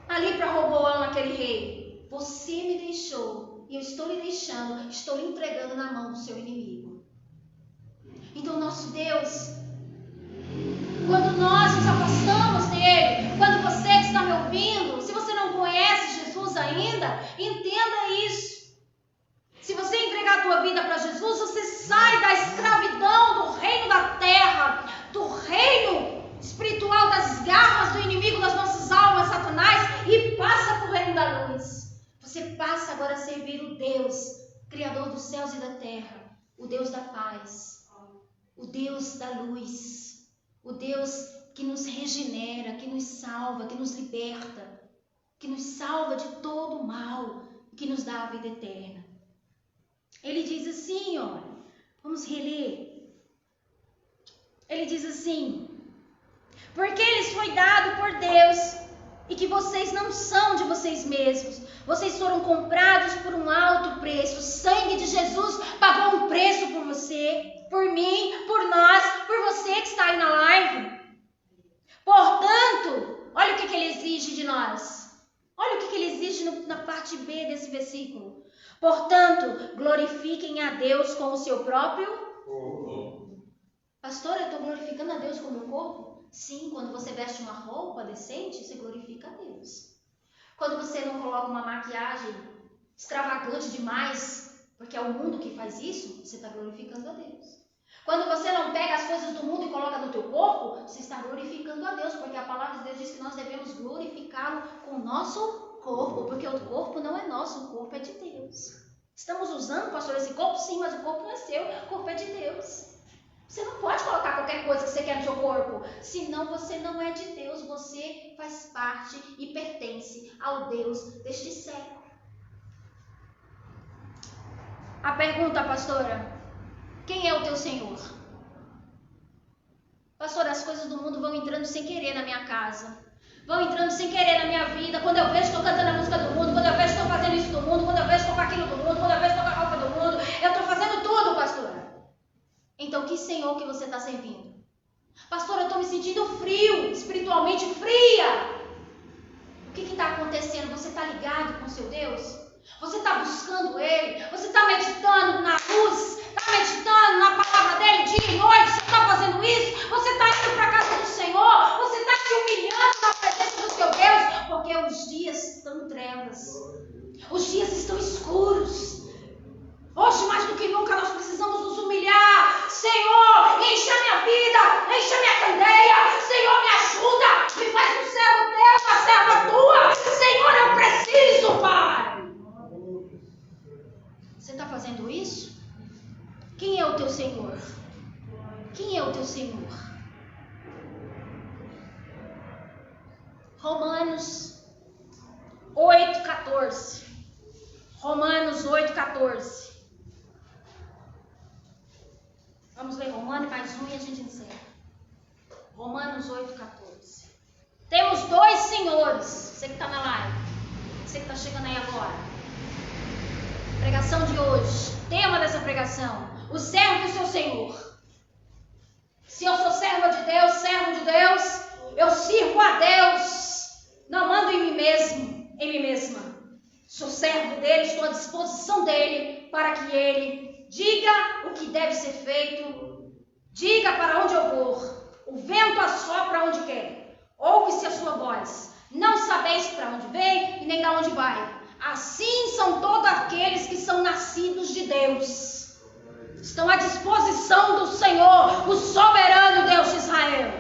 ali para Roboão, aquele rei: você me deixou e eu estou lhe deixando, estou lhe entregando na mão do seu inimigo. Então nosso Deus, quando nós nos afastamos dele, quando você que está me ouvindo, se você não conhece Jesus ainda, entenda isso. Se você entregar a tua vida para Jesus, você sai da escravidão do reino da terra, do reino espiritual, das garras do inimigo das nossas almas, Satanás, e passa para o reino da luz. Você passa agora a servir o Deus, Criador dos céus e da terra, o Deus da paz, o Deus da luz, o Deus que nos regenera, que nos salva, que nos liberta, que nos salva de todo o mal, que nos dá a vida eterna. Ele diz assim, ó, vamos reler. Ele diz assim: porque lhes foi dado por Deus e que vocês não são de vocês mesmos. Vocês foram comprados por um alto preço. O sangue de Jesus pagou um preço por você, por mim, por nós, por você que está aí na live. Portanto, olha o que ele exige de nós. Olha o que ele exige na parte B desse versículo. Portanto, glorifiquem a Deus com o seu próprio corpo. Pastor, eu estou glorificando a Deus com o meu corpo? Sim, quando você veste uma roupa decente, você glorifica a Deus. Quando você não coloca uma maquiagem extravagante demais, porque é o mundo que faz isso, você está glorificando a Deus. Quando você não pega as coisas do mundo e coloca no teu corpo, você está glorificando a Deus, porque a palavra de Deus diz que nós devemos glorificá-lo com o nosso corpo, porque o corpo não é nosso, o corpo é de Deus. Estamos usando, pastor, esse corpo? Sim, mas o corpo não é seu, o corpo é de Deus. Você não pode colocar qualquer coisa que você quer no seu corpo, senão você não é de Deus, você faz parte e pertence ao Deus deste século. A pergunta, pastora: quem é o teu Senhor? Pastora, as coisas do mundo vão entrando sem querer na minha casa. vão entrando sem querer na minha vida. Quando eu vejo, estou cantando a música do mundo. Quando eu vejo, estou fazendo isso do mundo. Quando eu vejo, estou com aquilo do mundo. Quando eu vejo, estou com a roupa do mundo. Eu estou fazendo tudo, pastora. Então, que Senhor que você está servindo? Pastora, eu estou me sentindo frio, espiritualmente fria. O que está acontecendo? Você está ligado com seu Deus? Você está buscando Ele? Você está meditando na luz? Está meditando na palavra dEle dia e noite? Você está fazendo isso? Você está indo para a casa do Senhor? Você está se humilhando na presença do seu Deus? Porque os dias estão em trevas. Os dias estão escuros. Hoje, mais do que nunca, nós precisamos nos humilhar. Senhor, enche a minha vida, enche a minha candeia. Senhor, me ajuda, me faz um servo teu, uma serva tua. Senhor, eu preciso, Pai. Você está fazendo isso? Quem é o teu Senhor? Quem é o teu Senhor? Romanos 8,14. Romanos 8,14. Vamos ler Romanos mais um e a gente encerra. Romanos 8,14. Temos dois senhores. Você que está na live. Você que está chegando aí agora. Pregação de hoje. Tema dessa pregação. O servo do seu Senhor. Se eu sou serva de Deus, eu sirvo a Deus. Não mando em mim mesmo, em mim mesma. Sou servo dele, estou à disposição dele para que ele diga o que deve ser feito, diga para onde eu vou. O vento assopra onde quer, ouve-se a sua voz. Não sabeis para onde vem e nem para onde vai. Assim são todos aqueles que são nascidos de Deus. Estão à disposição do Senhor, o soberano Deus de Israel.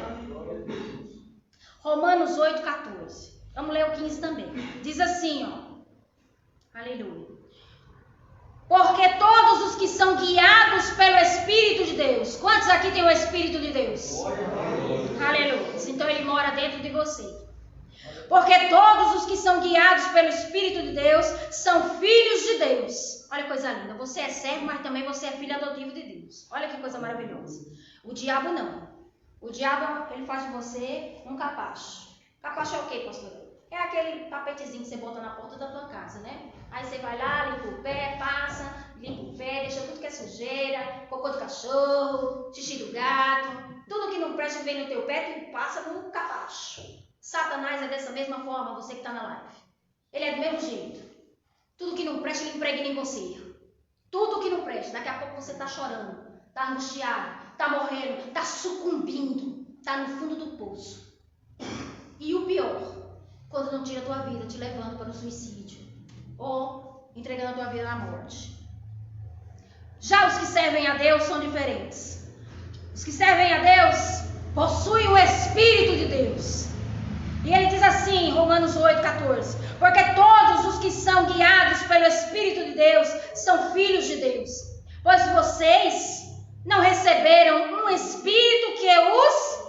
Romanos 8,14. Vamos ler o 15 também. Diz assim, ó. Aleluia. Porque todos os que são guiados pelo Espírito de Deus. Quantos aqui tem o Espírito de Deus? Aleluia. Então ele mora dentro de você. Porque todos os que são guiados pelo Espírito de Deus são filhos de Deus. Olha que coisa linda. Você é servo, mas também você é filho adotivo de Deus. Olha que coisa maravilhosa. O diabo não. O diabo, ele faz de você um capacho. Capacho é o quê, pastor? É aquele tapetezinho que você bota na porta da tua casa, né? Aí você vai lá, limpa o pé, passa, limpa o pé, deixa tudo que é sujeira, cocô do cachorro, xixi do gato, tudo que não presta vem no teu pé, tu passa no capacho. Satanás é dessa mesma forma, você que está na live. Ele é do mesmo jeito. Tudo que não presta, ele impregna em você. Tudo que não presta, daqui a pouco você está chorando, está angustiado, está morrendo, está sucumbindo, está no fundo do poço. E o pior, quando não tira a tua vida, te levando para o suicídio ou entregando a tua vida à morte. Já os que servem a Deus são diferentes. Os que servem a Deus possuem o Espírito de Deus. E ele diz assim, em Romanos 8,14: porque todos os que são guiados pelo Espírito de Deus são filhos de Deus. Pois vocês não receberam um Espírito que os...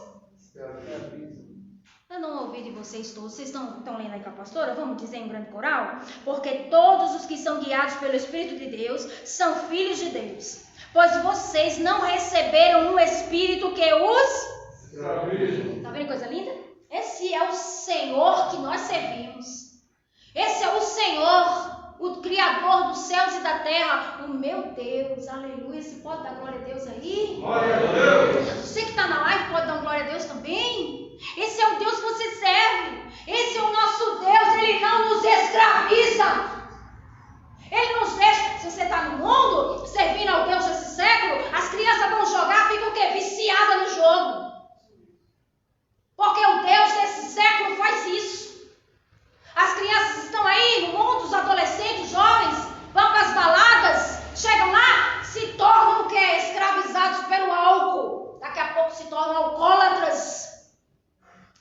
Eu não ouvi de vocês todos. Vocês estão lendo aí com a pastora? Vamos dizer em grande coral? Porque todos os que são guiados pelo Espírito de Deus são filhos de Deus. Pois vocês não receberam um Espírito que os... Está vendo que coisa linda? Esse é o Senhor que nós servimos. Esse é o Senhor, o Criador dos céus e da terra. O meu Deus, aleluia. Você pode dar glória a Deus aí? Glória a Deus. Você que está na live pode dar glória a Deus também? Esse é o Deus que você serve. Esse é o nosso Deus. Ele não nos escraviza. Ele nos deixa. Se você está no mundo, servindo ao Deus desse século, as crianças vão jogar, ficam o quê? Viciadas no jogo. Porque o Deus desse século faz isso. As crianças estão aí no mundo, os adolescentes, os jovens, vão para as baladas, chegam lá, se tornam o quê? Escravizados pelo álcool. Daqui a pouco se tornam alcoólatras.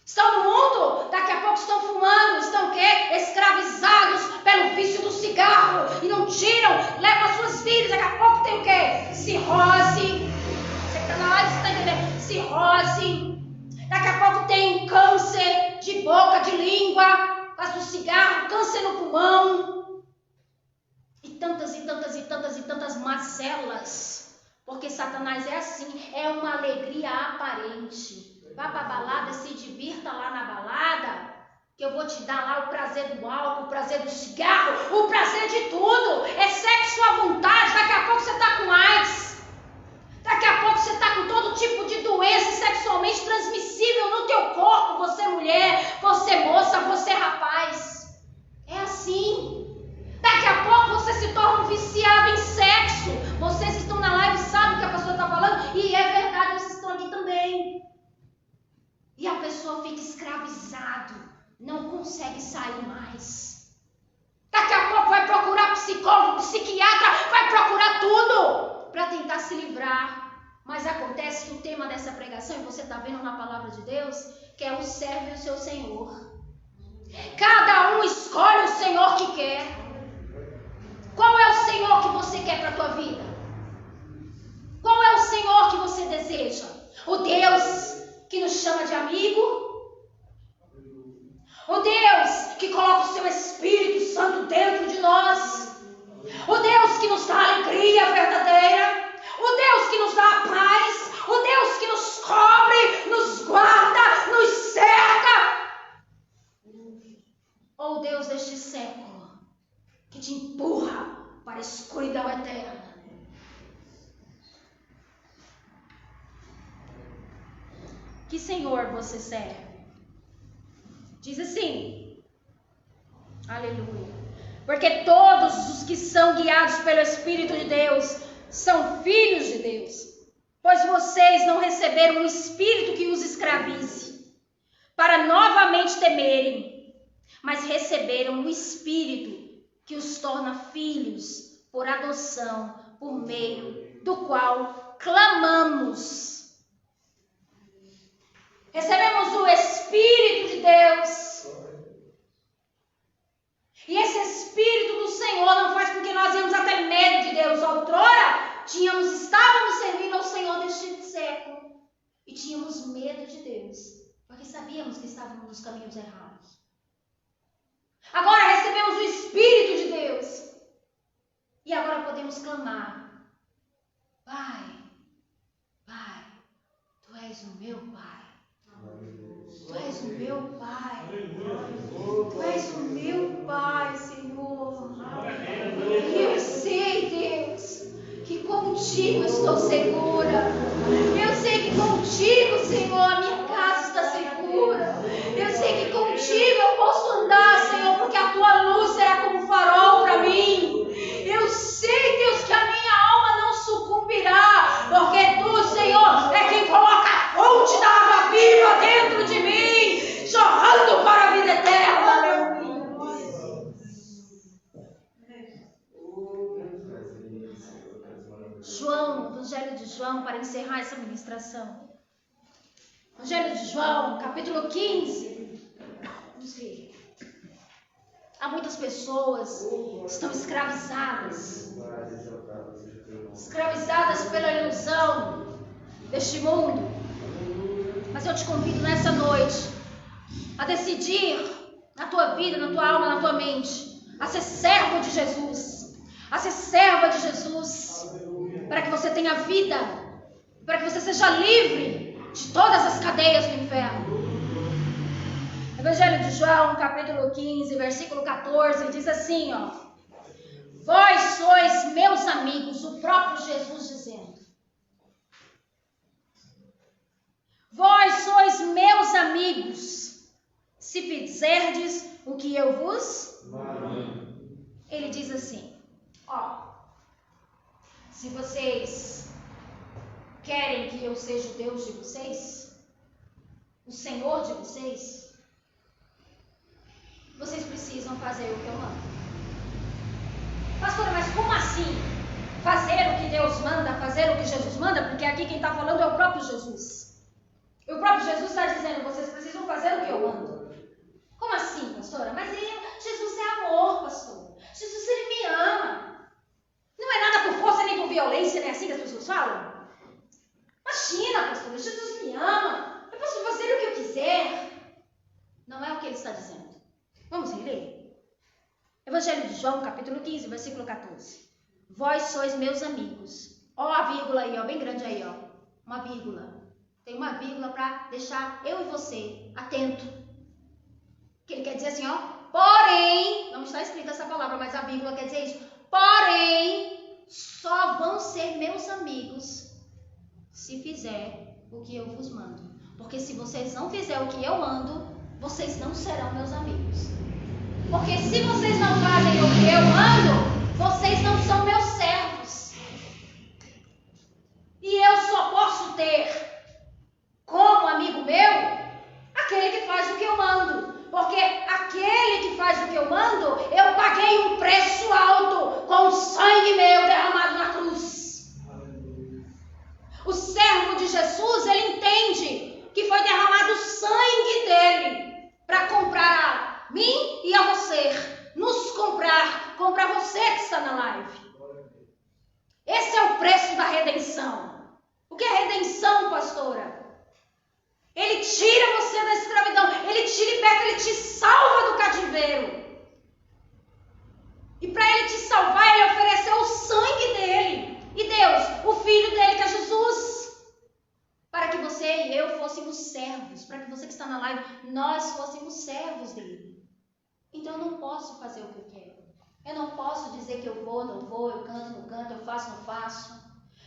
Estão no mundo, daqui a pouco estão fumando, estão o quê? Escravizados pelo vício do cigarro. E não tiram, levam as suas vidas. Daqui a pouco tem o quê? Cirrose. Você que está na live, você está entendendo? Cirrose. Daqui a pouco tem câncer de boca, de língua, por causa do cigarro, câncer no pulmão. E tantas e tantas e tantas e tantas mazelas. Porque Satanás é assim, é uma alegria aparente. Vá para a balada, se divirta lá na balada. que eu vou te dar lá o prazer do álcool, o prazer do cigarro, o prazer de tudo. É sexo à vontade. Daqui a pouco você está com AIDS. Daqui a pouco você está com todo tipo de doença sexualmente transmissível no teu corpo. Você mulher, você moça, você rapaz. É assim. Daqui a pouco você se torna um viciado em sexo. Vocês que estão na live sabem o que a pessoa está falando. E é verdade, vocês estão aqui também. E a pessoa fica escravizado. Não consegue sair mais. Daqui a pouco vai procurar psicólogo, psiquiatra, vai procurar tudo para tentar se livrar. Mas acontece que o tema dessa pregação, e você está vendo na palavra de Deus, que é o serve o seu Senhor. Cada um escolhe o Senhor que quer. Qual é o Senhor que você quer para a tua vida? Qual é o Senhor que você deseja? O Deus que nos chama de amigo? O Deus que coloca o seu Espírito Santo dentro de nós? O Deus que nos dá alegria verdadeira? O Deus que nos dá a paz? O Deus que nos cobre, nos guarda, nos cerca? Ou o Deus deste século que te empurra para a escuridão eterna? Que Senhor você serve? Diz assim, aleluia, porque todos os que são guiados pelo Espírito de Deus são filhos de Deus, pois vocês não receberam um espírito que os escravize, para novamente temerem, mas receberam um espírito que os torna filhos por adoção, por meio do qual clamamos. Recebemos o Espírito de Deus. E esse Espírito do Senhor não faz com que nós tenhamos até medo de Deus. Outrora, estávamos servindo ao Senhor deste século. E tínhamos medo de Deus. Porque sabíamos que estávamos nos caminhos errados. Agora recebemos o Espírito de Deus. E agora podemos clamar. Pai, Pai, Tu és o meu Pai. Tu és o meu Pai. Tu és o meu Pai, Senhor. E eu sei, Deus, que contigo estou segura. Eu sei que contigo, Senhor, a minha casa está segura. Eu sei que contigo eu posso andar, Senhor, porque a tua luz será como um farol para mim. Eu sei, Deus, que a minha alma não sucumbirá, porque tu, Senhor, é quem coloca a fonte da água viva dentro de mim, jorrando para a vida eterna. João, Evangelho de João, para encerrar essa ministração. Evangelho de João, capítulo 15. Vamos ver. Há muitas pessoas que estão escravizadas pela ilusão deste mundo. Mas eu te convido nessa noite a decidir na tua vida, na tua alma, na tua mente, a ser servo de Jesus, a ser serva de Jesus, para que você tenha vida, para que você seja livre de todas as cadeias do inferno. Evangelho de João, capítulo 15, versículo 14, diz assim, ó: vós sois meus amigos, o próprio Jesus dizendo. Vós sois meus amigos, se fizerdes o que eu vos mando. Ele diz assim, ó: se vocês querem que eu seja o Deus de vocês, o Senhor de vocês, vocês precisam fazer o que eu mando. Pastora, mas como assim? Fazer o que Deus manda, fazer o que Jesus manda? Porque aqui quem está falando é o próprio Jesus. E o próprio Jesus está dizendo, vocês precisam fazer o que eu mando. Como assim, pastora? Mas Jesus é amor, pastor. Jesus, ele me ama. Não é nada por força nem por violência, nem assim que as pessoas falam? Imagina, pastor, Jesus me ama. Eu posso fazer o que eu quiser. Não é o que ele está dizendo. Vamos reler? Evangelho de João, capítulo 15, versículo 14. Vós sois meus amigos. Ó a vírgula aí, ó, bem grande aí, ó. Uma vírgula. Tem uma vírgula para deixar eu e você atento. Que ele quer dizer assim, ó, porém, não está escrita essa palavra, mas a vírgula quer dizer isso. Porém, só vão ser meus amigos se fizer o que eu vos mando. Porque se vocês não fizerem o que eu mando, vocês não serão meus amigos. Porque se vocês não fazem o que eu mando, vocês não são meus servos. E eu só posso ter como amigo meu aquele que faz o que eu mando. Porque aquele que faz o que eu mando, eu paguei um preço alto com o sangue meu derramado na cruz. O servo de Jesus, ele entende que foi derramado o sangue dele para comprar a mim e a você. Nos comprar você que está na live. Esse é o preço da redenção. O que é redenção, pastora? Ele tira você da escravidão, ele te liberta, ele te salva do cativeiro. E para ele te salvar, ele ofereceu o sangue dele. E Deus, o Filho dele, que é Jesus. Para que você e eu fôssemos servos. Para que você que está na live, nós fôssemos servos dele. Então eu não posso fazer o que eu quero. Eu não posso dizer que eu vou, não vou, eu canto, não canto, eu faço, não faço.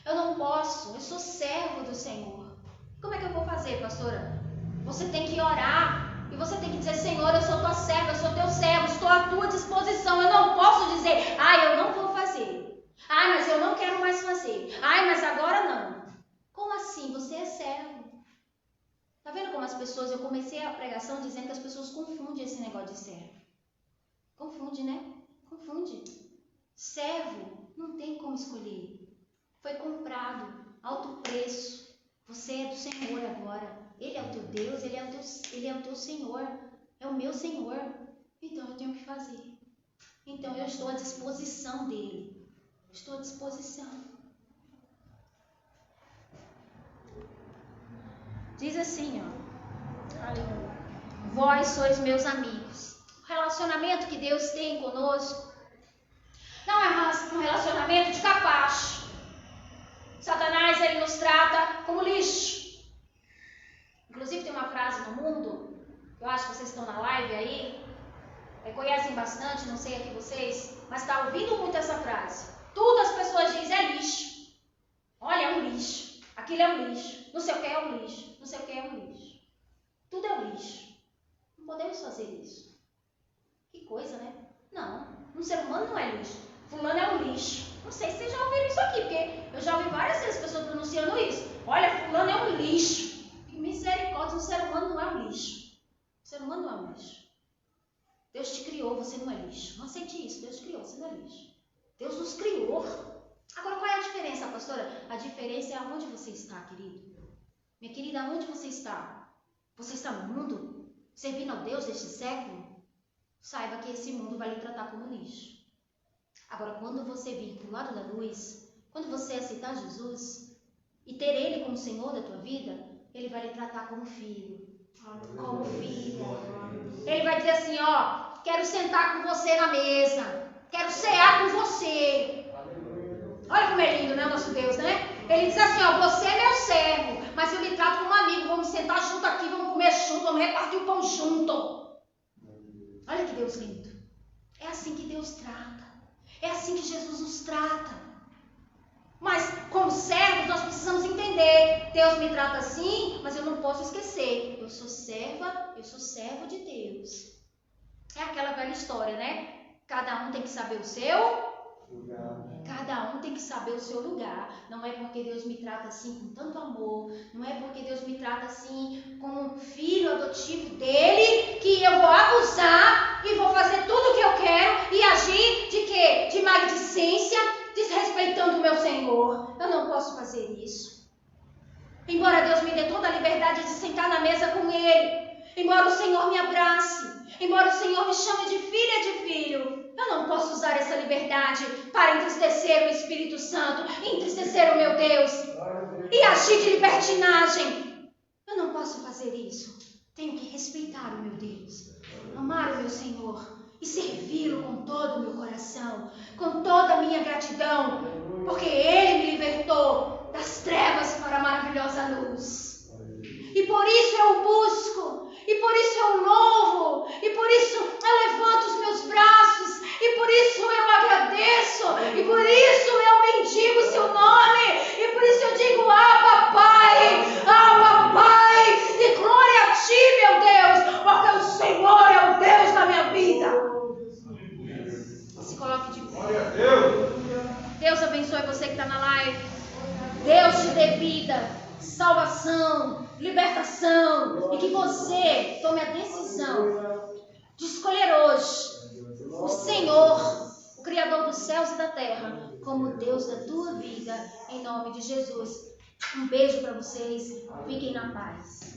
Eu não posso, eu sou servo do Senhor. Como é que eu vou fazer, pastora? Você tem que orar e você tem que dizer, Senhor, eu sou tua serva, eu sou teu servo, estou à tua disposição. Eu não posso dizer, eu não vou fazer. Mas eu não quero mais fazer. Mas agora não. Como assim? Você é servo. Tá vendo como as pessoas, eu comecei a pregação dizendo que as pessoas confundem esse negócio de servo. Confunde, né? Confunde. Servo não tem como escolher. Foi comprado, alto preço. Você é do Senhor agora. Ele é o teu Deus, ele é o teu Senhor. É o meu Senhor. Então eu tenho que fazer. Então eu estou à disposição dele. Estou à disposição. Diz assim, ó. Aleluia. Vós sois meus amigos. O relacionamento que Deus tem conosco não é um relacionamento de capacho. Satanás, ele nos trata como lixo. Inclusive tem uma frase no mundo, eu acho que vocês estão na live aí, conhecem bastante, não sei aqui vocês, mas está ouvindo muito essa frase. Tudo as pessoas dizem é lixo. Olha, é um lixo. Aquilo é um lixo. Não sei o que é um lixo. Não sei o que é um lixo. Tudo é um lixo. Não podemos fazer isso. Que coisa, né? Não, um ser humano não é lixo. Fulano é um lixo. Não sei se vocês já ouviram isso aqui, porque eu já ouvi várias vezes pessoas pronunciando isso. Olha, fulano é um lixo. E misericórdia, um ser humano não é um lixo. O ser humano não é um lixo. Deus te criou, você não é lixo. Não aceite isso, Deus te criou, você não é lixo. Deus nos criou. Agora, qual é a diferença, pastora? A diferença é aonde você está, querido. Minha querida, aonde você está? Você está no mundo? Servindo ao Deus deste século? Saiba que esse mundo vai lhe tratar como lixo. Agora, quando você vir para o lado da luz, quando você aceitar Jesus e ter Ele como Senhor da tua vida, Ele vai lhe tratar como filho, como filha. Ele vai dizer assim, quero sentar com você na mesa, quero cear com você. Olha como é lindo, né, o nosso Deus, né? Ele diz assim, você é meu servo, mas eu lhe trato como amigo, vamos sentar junto aqui, vamos comer junto, vamos repartir o pão junto. Olha que Deus lindo. É assim que Deus trata. É assim que Jesus nos trata. Mas, como servos, nós precisamos entender. Deus me trata assim, mas eu não posso esquecer. Eu sou serva, eu sou servo de Deus. É aquela velha história, né? Cada um tem que saber o seu lugar. Cada um tem que saber o seu lugar. Não é porque Deus me trata assim com tanto amor. Não é porque Deus me trata assim como um filho adotivo dele que eu vou abusar e vou fazer tudo o que eu quero e agir de quê? De maledicência, desrespeitando o meu Senhor. Eu não posso fazer isso. Embora Deus me dê toda a liberdade de sentar na mesa com Ele, embora o Senhor me abrace, embora o Senhor me chame de filha de filho, eu não posso usar essa liberdade para entristecer o Espírito Santo, entristecer o meu Deus e agir de libertinagem. Eu não posso fazer isso. Tenho que respeitar o meu Deus, amar o meu Senhor e servi-lo com todo o meu coração, com toda a minha gratidão, porque Ele me libertou das trevas para a maravilhosa luz. E por isso eu o busco, E por isso eu louvo, e por isso eu levanto os meus braços, e por isso eu agradeço, e por isso eu bendigo o seu nome, e por isso eu digo Abba Pai, e glória a ti, meu Deus, porque o Senhor é o Deus da minha vida. Se coloque de pé. Deus abençoe você que está na live. Deus te dê vida, salvação, libertação, e que você tome a decisão de escolher hoje o Senhor, o Criador dos céus e da terra, como Deus da tua vida, em nome de Jesus. Um beijo para vocês, fiquem na paz.